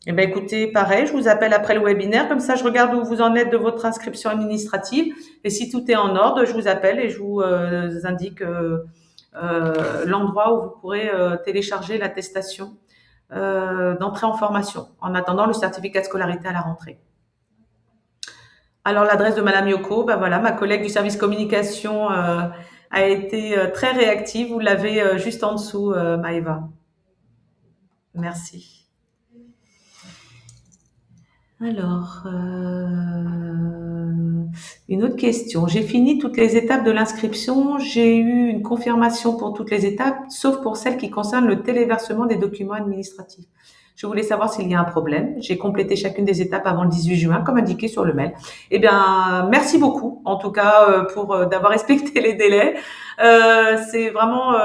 Eh bien, écoutez, pareil, je vous appelle après le webinaire. Comme ça, je regarde où vous en êtes de votre inscription administrative. Et si tout est en ordre, je vous appelle et je vous indique l'endroit où vous pourrez télécharger l'attestation d'entrée en formation en attendant le certificat de scolarité à la rentrée. Alors, l'adresse de Madame Yoko, ben voilà, ma collègue du service communication a été très réactive. Vous l'avez juste en dessous, Maëva. Merci. Alors, une autre question. J'ai fini toutes les étapes de l'inscription. J'ai eu une confirmation pour toutes les étapes, sauf pour celles qui concernent le téléversement des documents administratifs. Je voulais savoir s'il y a un problème. J'ai complété chacune des étapes avant le 18 juin, comme indiqué sur le mail. Eh bien, merci beaucoup, en tout cas, pour d'avoir respecté les délais. C'est vraiment,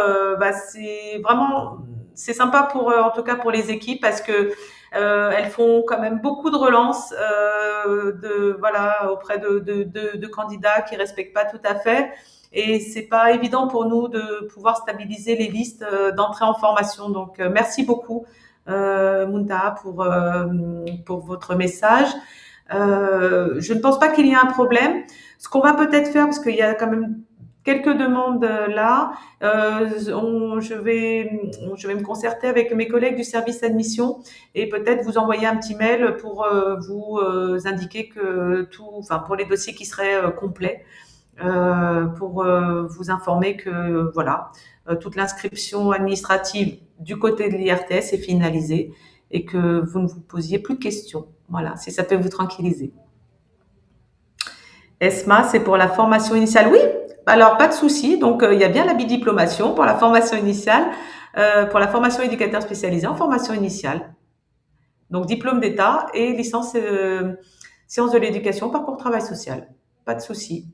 c'est sympa pour, en tout cas, pour les équipes parce que elles font quand même beaucoup de relances auprès de candidats qui respectent pas tout à fait. Et c'est pas évident pour nous de pouvoir stabiliser les listes d'entrée en formation. Donc merci beaucoup Muntaha pour votre message. Je ne pense pas qu'il y ait un problème. Ce qu'on va peut-être faire, parce qu'il y a quand même quelques demandes là, je vais me concerter avec mes collègues du service admission et peut-être vous envoyer un petit mail pour vous indiquer que pour les dossiers qui seraient complets, pour vous informer que voilà, toute l'inscription administrative du côté de l'IRTS est finalisée et que vous ne vous posiez plus de questions. Voilà, si ça peut vous tranquilliser. ESMA, c'est pour la formation initiale. Oui, alors pas de souci. Donc, il y a bien la bidiplomation pour la formation initiale, pour la formation éducateur spécialisé en formation initiale. Donc, diplôme d'État et licence sciences de l'éducation, parcours travail social. Pas de souci.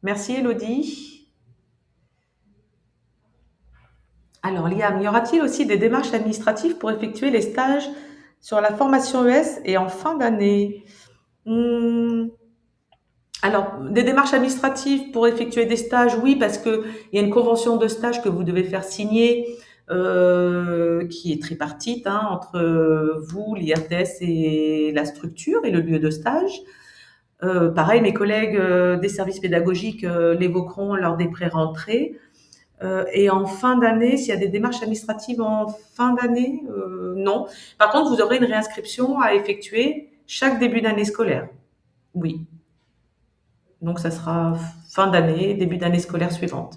Merci, Elodie. Alors, Liam, y aura-t-il aussi des démarches administratives pour effectuer les stages sur la formation ES et en fin d'année? Alors, des démarches administratives pour effectuer des stages, oui, parce que il y a une convention de stage que vous devez faire signer, qui est tripartite, hein, entre vous, l'IRTS et la structure et le lieu de stage. Pareil, mes collègues des services pédagogiques l'évoqueront lors des pré-rentrées. Et en fin d'année, s'il y a des démarches administratives en fin d'année, non. Par contre, vous aurez une réinscription à effectuer chaque début d'année scolaire. Oui. Donc, ça sera fin d'année, début d'année scolaire suivante.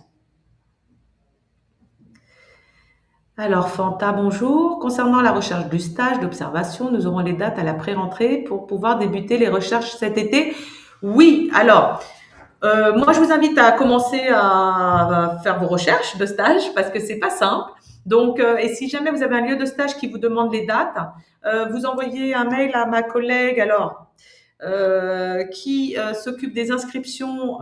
Alors, Fanta, bonjour. Concernant la recherche du stage d'observation, nous aurons les dates à la pré-rentrée pour pouvoir débuter les recherches cet été. Oui, alors, moi, je vous invite à commencer à faire vos recherches de stage parce que c'est pas simple. Donc, et si jamais vous avez un lieu de stage qui vous demande les dates, vous envoyez un mail à ma collègue qui s'occupe des inscriptions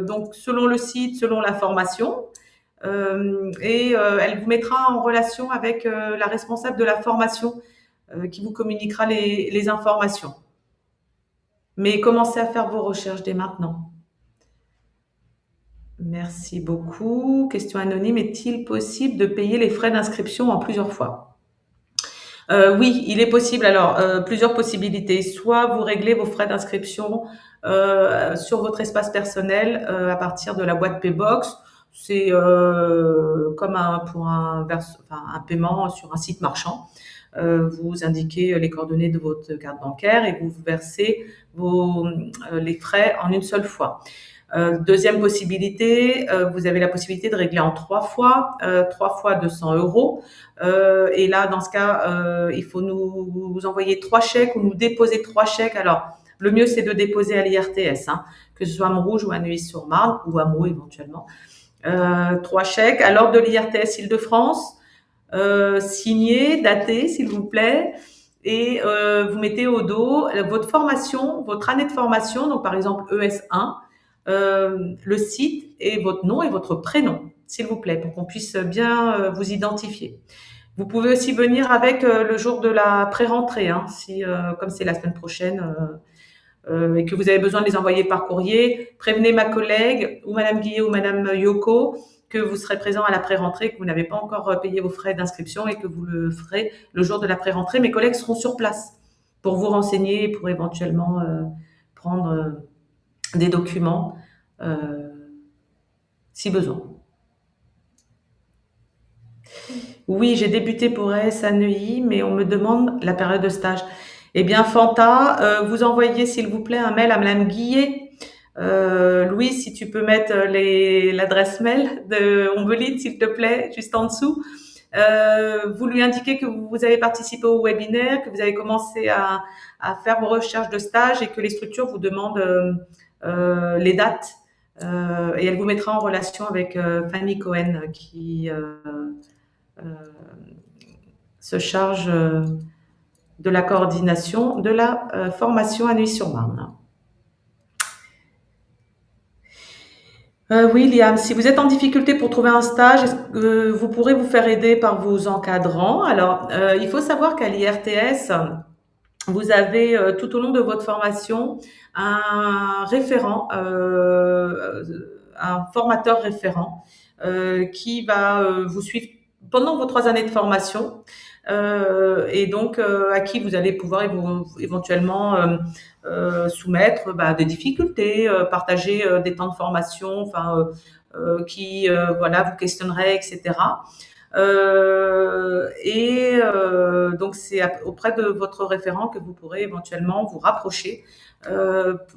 donc selon le site, selon la formation. Et elle vous mettra en relation avec la responsable de la formation qui vous communiquera les informations. Mais commencez à faire vos recherches dès maintenant. Merci beaucoup. Question anonyme, est-il possible de payer les frais d'inscription en plusieurs fois? Oui, il est possible. Alors, plusieurs possibilités. Soit vous réglez vos frais d'inscription sur votre espace personnel à partir de la boîte Paybox. C'est comme un paiement sur un site marchand. Vous indiquez les coordonnées de votre carte bancaire et vous versez les frais en une seule fois. Deuxième possibilité, vous avez la possibilité de régler en 3 fois 200 euros. Et là, dans ce cas, il faut nous envoyer 3 chèques ou nous déposer 3 chèques. Alors, le mieux, c'est de déposer à l'IRTS, que ce soit à Montrouge ou à Neuilly-sur-Marne ou à Meaux éventuellement. 3 chèques à l'ordre de l'IRTS Île-de-France, signés, datés, s'il vous plaît. Et vous mettez au dos votre formation, votre année de formation, donc par exemple ES1, le site et votre nom et votre prénom, s'il vous plaît, pour qu'on puisse bien vous identifier. Vous pouvez aussi venir avec le jour de la pré-rentrée, si, comme c'est la semaine prochaine et que vous avez besoin de les envoyer par courrier. Prévenez ma collègue ou Madame Guillet ou Madame Yoko que vous serez présent à la pré-rentrée, que vous n'avez pas encore payé vos frais d'inscription et que vous le ferez le jour de la pré-rentrée. Mes collègues seront sur place pour vous renseigner et pour éventuellement prendre des documents si besoin. Oui, j'ai débuté pour ES à Neuilly, mais on me demande la période de stage. Eh bien, Fanta, vous envoyez s'il vous plaît un mail à Madame Guillet. Louise, si tu peux mettre l'adresse mail de Ombeline, s'il te plaît, juste en dessous. Vous lui indiquez que vous avez participé au webinaire, que vous avez commencé à faire vos recherches de stage et que les structures vous demandent les dates. Et elle vous mettra en relation avec Fanny Cohen qui se charge de la coordination de la formation à Neuilly-sur-Marne. Oui, Liam, si vous êtes en difficulté pour trouver un stage, vous pourrez vous faire aider par vos encadrants. Alors, il faut savoir qu'à l'IRTS, vous avez tout au long de votre formation un référent, un formateur référent qui va vous suivre pendant vos 3 années de formation et donc à qui vous allez pouvoir éventuellement soumettre des difficultés, partager des temps de formation, qui voilà vous questionnerait, etc. Donc c'est auprès de votre référent que vous pourrez éventuellement vous rapprocher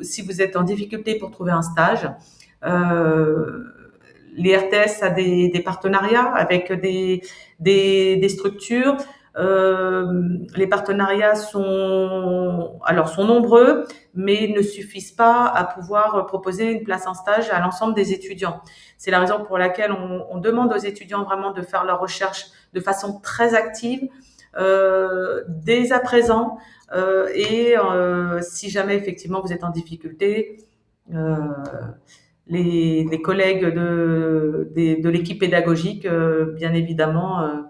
si vous êtes en difficulté pour trouver un stage. L'IRTS a des partenariats avec des structures. Les partenariats sont nombreux, mais ne suffisent pas à pouvoir proposer une place en stage à l'ensemble des étudiants. C'est la raison pour laquelle on demande aux étudiants vraiment de faire leurs recherches de façon très active dès à présent. Si jamais effectivement vous êtes en difficulté, les collègues de l'équipe pédagogique, bien évidemment,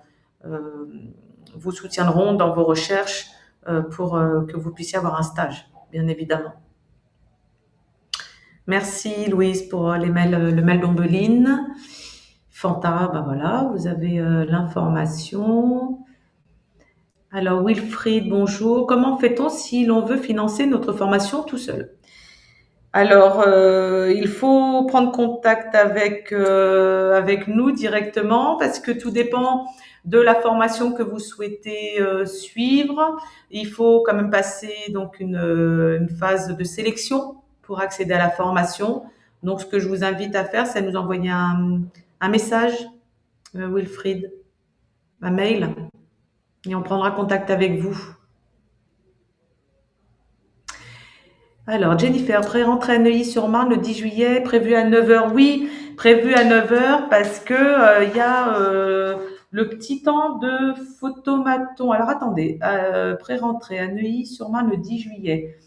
vous soutiendront dans vos recherches pour que vous puissiez avoir un stage, bien évidemment. Merci Louise pour le mail d'Ombeline. Fanta, voilà, vous avez l'information. Alors Wilfried, bonjour. Comment fait-on si l'on veut financer notre formation tout seul? Alors, il faut prendre contact avec nous directement parce que tout dépend de la formation que vous souhaitez suivre. Il faut quand même passer donc une phase de sélection pour accéder à la formation. Donc, ce que je vous invite à faire, c'est nous envoyer un message, Wilfried, un mail, et on prendra contact avec vous. Alors, Jennifer, pré-rentrée à Neuilly-sur-Marne le 10 juillet, prévu à 9 heures. Oui, prévu à 9 heures parce que il y a le petit temps de photomaton. Alors, attendez, pré-rentrée à Neuilly-sur-Marne le 10 juillet.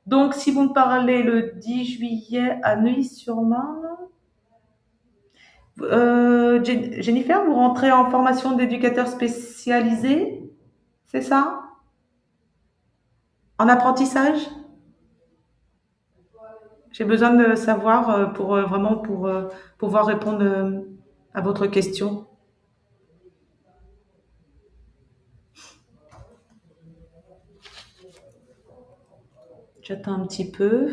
Donc, si vous me parlez le 10 juillet à Neuilly-sur-Marne, Jennifer, vous rentrez en formation d'éducateur spécialisé, c'est ça? En apprentissage? J'ai besoin de savoir pour vraiment pour pouvoir répondre à votre question. J'attends un petit peu.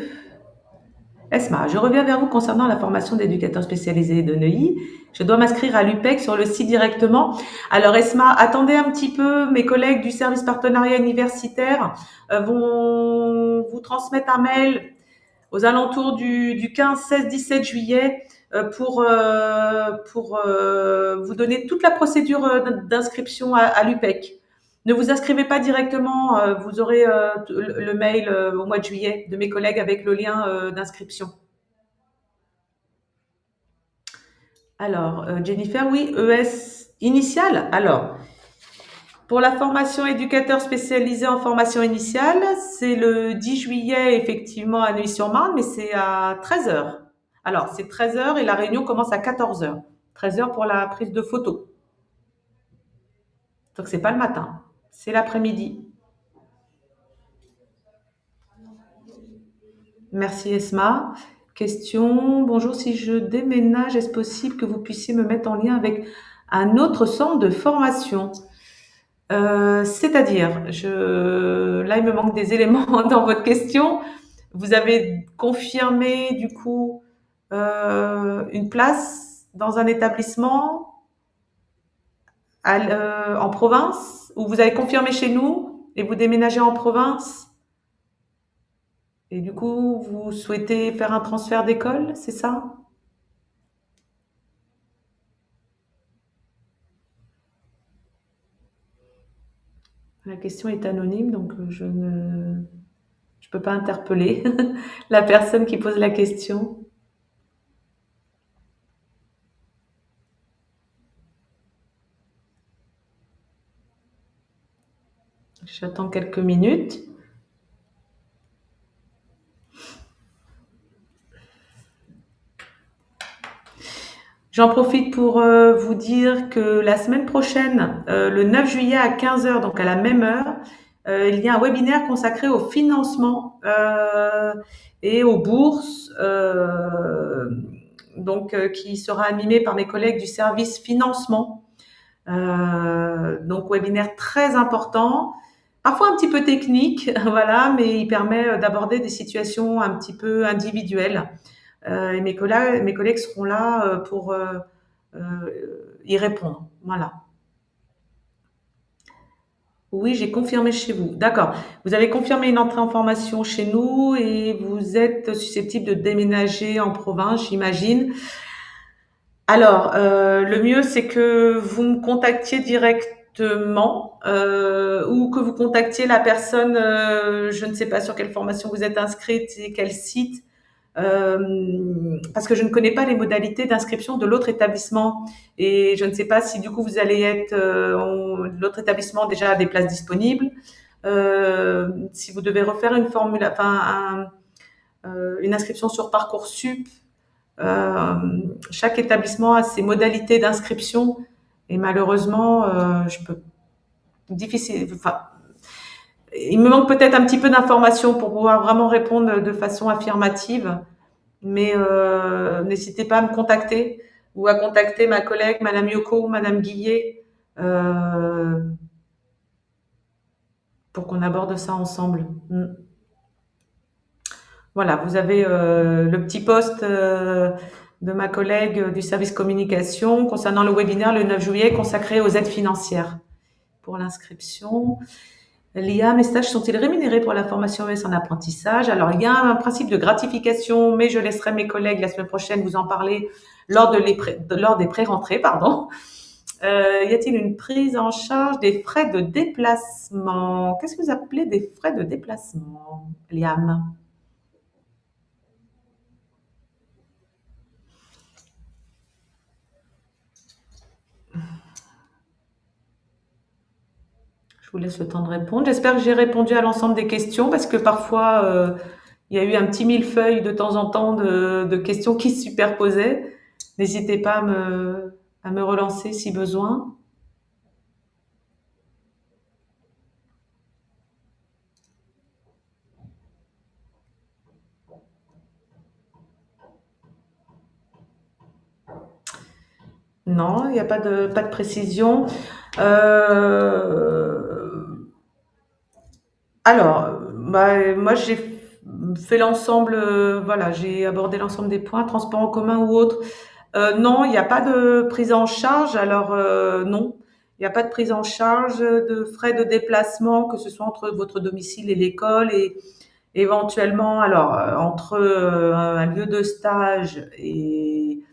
Esma, je reviens vers vous concernant la formation d'éducateur spécialisé de Neuilly. Je dois m'inscrire à l'UPEC sur le site directement. Alors Esma, attendez un petit peu. Mes collègues du service partenariat universitaire vont vous transmettre un mail aux alentours du 15, 16, 17 juillet pour vous donner toute la procédure d'inscription à l'UPEC. Ne vous inscrivez pas directement, vous aurez le mail au mois de juillet de mes collègues avec le lien d'inscription. Alors, Jennifer, oui, ES initial. Alors, pour la formation éducateur spécialisé en formation initiale, c'est le 10 juillet, effectivement, à Neuilly-sur-Marne, mais c'est à 13 heures. Alors, c'est 13 heures et la réunion commence à 14 heures. 13 heures pour la prise de photo. Donc, c'est pas le matin, c'est l'après-midi. Merci Esma. Question, bonjour, si je déménage, est-ce possible que vous puissiez me mettre en lien avec un autre centre de formation? C'est-à-dire, là, il me manque des éléments dans votre question. Vous avez confirmé, du coup, une place dans un établissement en province, ou vous avez confirmé chez nous et vous déménagez en province? Et du coup, vous souhaitez faire un transfert d'école, c'est ça? La question est anonyme, donc je peux pas interpeller la personne qui pose la question. J'attends quelques minutes. J'en profite pour vous dire que la semaine prochaine, le 9 juillet à 15 heures, donc à la même heure, il y a un webinaire consacré au financement et aux bourses, donc qui sera animé par mes collègues du service financement. Donc webinaire très important, parfois un petit peu technique, voilà, mais il permet d'aborder des situations un petit peu individuelles. Et mes collègues seront là pour y répondre. Voilà. Oui, j'ai confirmé chez vous. D'accord. Vous avez confirmé une entrée en formation chez nous et vous êtes susceptible de déménager en province, j'imagine. Alors, le mieux, c'est que vous me contactiez directement ou que vous contactiez la personne, je ne sais pas sur quelle formation vous êtes inscrite et quel site, parce que je ne connais pas les modalités d'inscription de l'autre établissement et je ne sais pas si du coup vous allez être l'autre établissement déjà a des places disponibles, si vous devez refaire une formule, enfin une inscription sur Parcoursup. Euh, Chaque établissement a ses modalités d'inscription et malheureusement, je peux difficile. Enfin, il me manque peut-être un petit peu d'informations pour pouvoir vraiment répondre de façon affirmative, mais n'hésitez pas à me contacter ou à contacter ma collègue, Madame Yoko ou Madame Guillet, euh, pour qu'on aborde ça ensemble. Voilà, vous avez le petit poste de ma collègue du service communication concernant le webinaire le 9 juillet consacré aux aides financières. Pour l'inscription, l'IA, mes stages sont-ils rémunérés pour la formation ES en apprentissage? Alors, il y a un principe de gratification, mais je laisserai mes collègues la semaine prochaine vous en parler lors des pré-rentrées, pardon. Y a-t-il une prise en charge des frais de déplacement? Qu'est-ce que vous appelez des frais de déplacement, Liam? Je vous laisse le temps de répondre. J'espère que j'ai répondu à l'ensemble des questions parce que parfois, il y a eu un petit millefeuille de temps en temps de questions qui se superposaient. N'hésitez pas à me relancer si besoin. Non, il n'y a pas de précision. Alors, bah, moi j'ai fait l'ensemble, voilà, j'ai abordé l'ensemble des points, transport en commun ou autre. Non, il n'y a pas de prise en charge. Alors non, il n'y a pas de prise en charge de frais de déplacement, que ce soit entre votre domicile et l'école et éventuellement, alors entre un lieu de stage et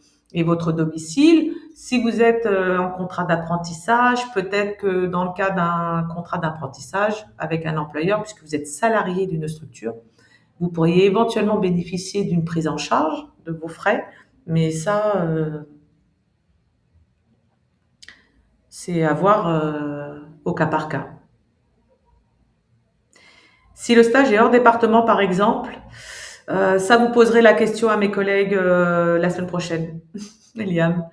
votre domicile. Si vous êtes en contrat d'apprentissage, peut-être que dans le cas d'un contrat d'apprentissage avec un employeur, puisque vous êtes salarié d'une structure, vous pourriez éventuellement bénéficier d'une prise en charge de vos frais, mais ça, c'est à voir au cas par cas. Si le stage est hors département, par exemple, ça vous poserez la question à mes collègues la semaine prochaine, Eliam.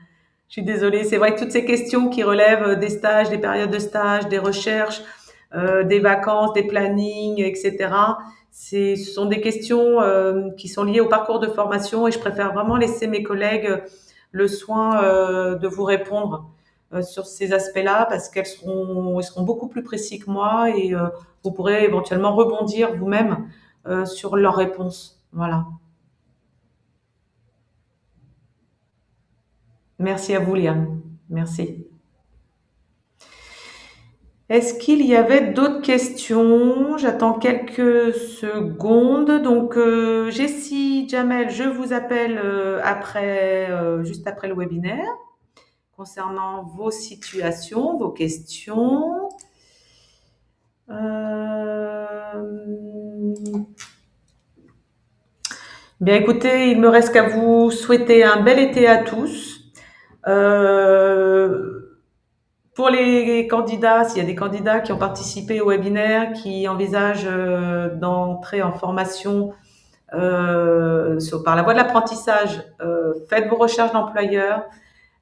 Je suis désolée, c'est vrai que toutes ces questions qui relèvent des stages, des périodes de stage, des recherches, des vacances, des plannings, etc. Ce sont des questions qui sont liées au parcours de formation et je préfère vraiment laisser mes collègues le soin de vous répondre sur ces aspects-là parce ils seront beaucoup plus précis que moi et vous pourrez éventuellement rebondir vous-même sur leurs réponses. Voilà. Merci à vous, Liane. Merci. Est-ce qu'il y avait d'autres questions? J'attends quelques secondes. Donc, Jessie, Jamel, je vous appelle juste après le webinaire concernant vos situations, vos questions. Bien, écoutez, il me reste qu'à vous souhaiter un bel été à tous. Pour les candidats, s'il y a des candidats qui ont participé au webinaire, qui envisagent d'entrer en formation par la voie de l'apprentissage, faites vos recherches d'employeurs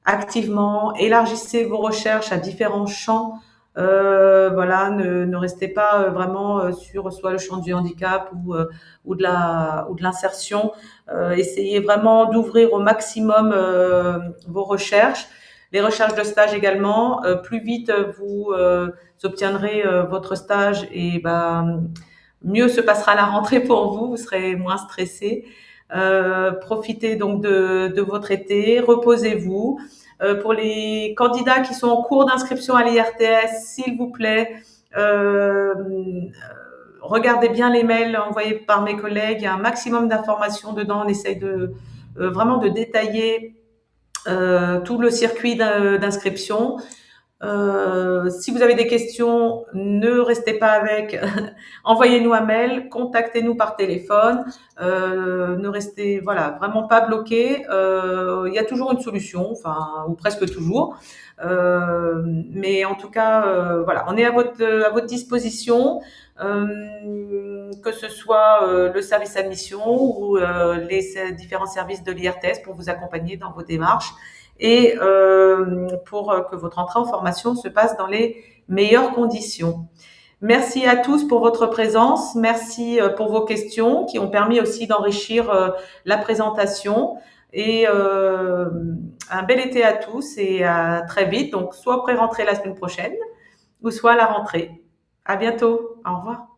activement, élargissez vos recherches à différents champs. Voilà, ne restez pas vraiment sur soit le champ du handicap ou de l'insertion. Essayez vraiment d'ouvrir au maximum vos recherches. Les recherches de stage également. Plus vite vous obtiendrez votre stage et mieux se passera la rentrée pour vous. Vous serez moins stressé. Profitez donc de votre été. Reposez-vous. Pour les candidats qui sont en cours d'inscription à l'IRTS, s'il vous plaît, regardez bien les mails envoyés par mes collègues. Il y a un maximum d'informations dedans. On essaye vraiment de détailler tout le circuit d'inscription. Si vous avez des questions, ne restez pas avec. Envoyez-nous un mail, contactez-nous par téléphone. Ne restez vraiment pas bloqués. Il y a toujours une solution, ou presque toujours. Mais en tout cas, on est à votre disposition, que ce soit le service admission ou les différents services de l'IRTS pour vous accompagner dans vos démarches et pour que votre entrée en formation se passe dans les meilleures conditions. Merci à tous pour votre présence. Merci pour vos questions qui ont permis aussi d'enrichir la présentation. Et un bel été à tous et à très vite. Donc, soit pré-rentrée la semaine prochaine ou soit à la rentrée. À bientôt. Au revoir.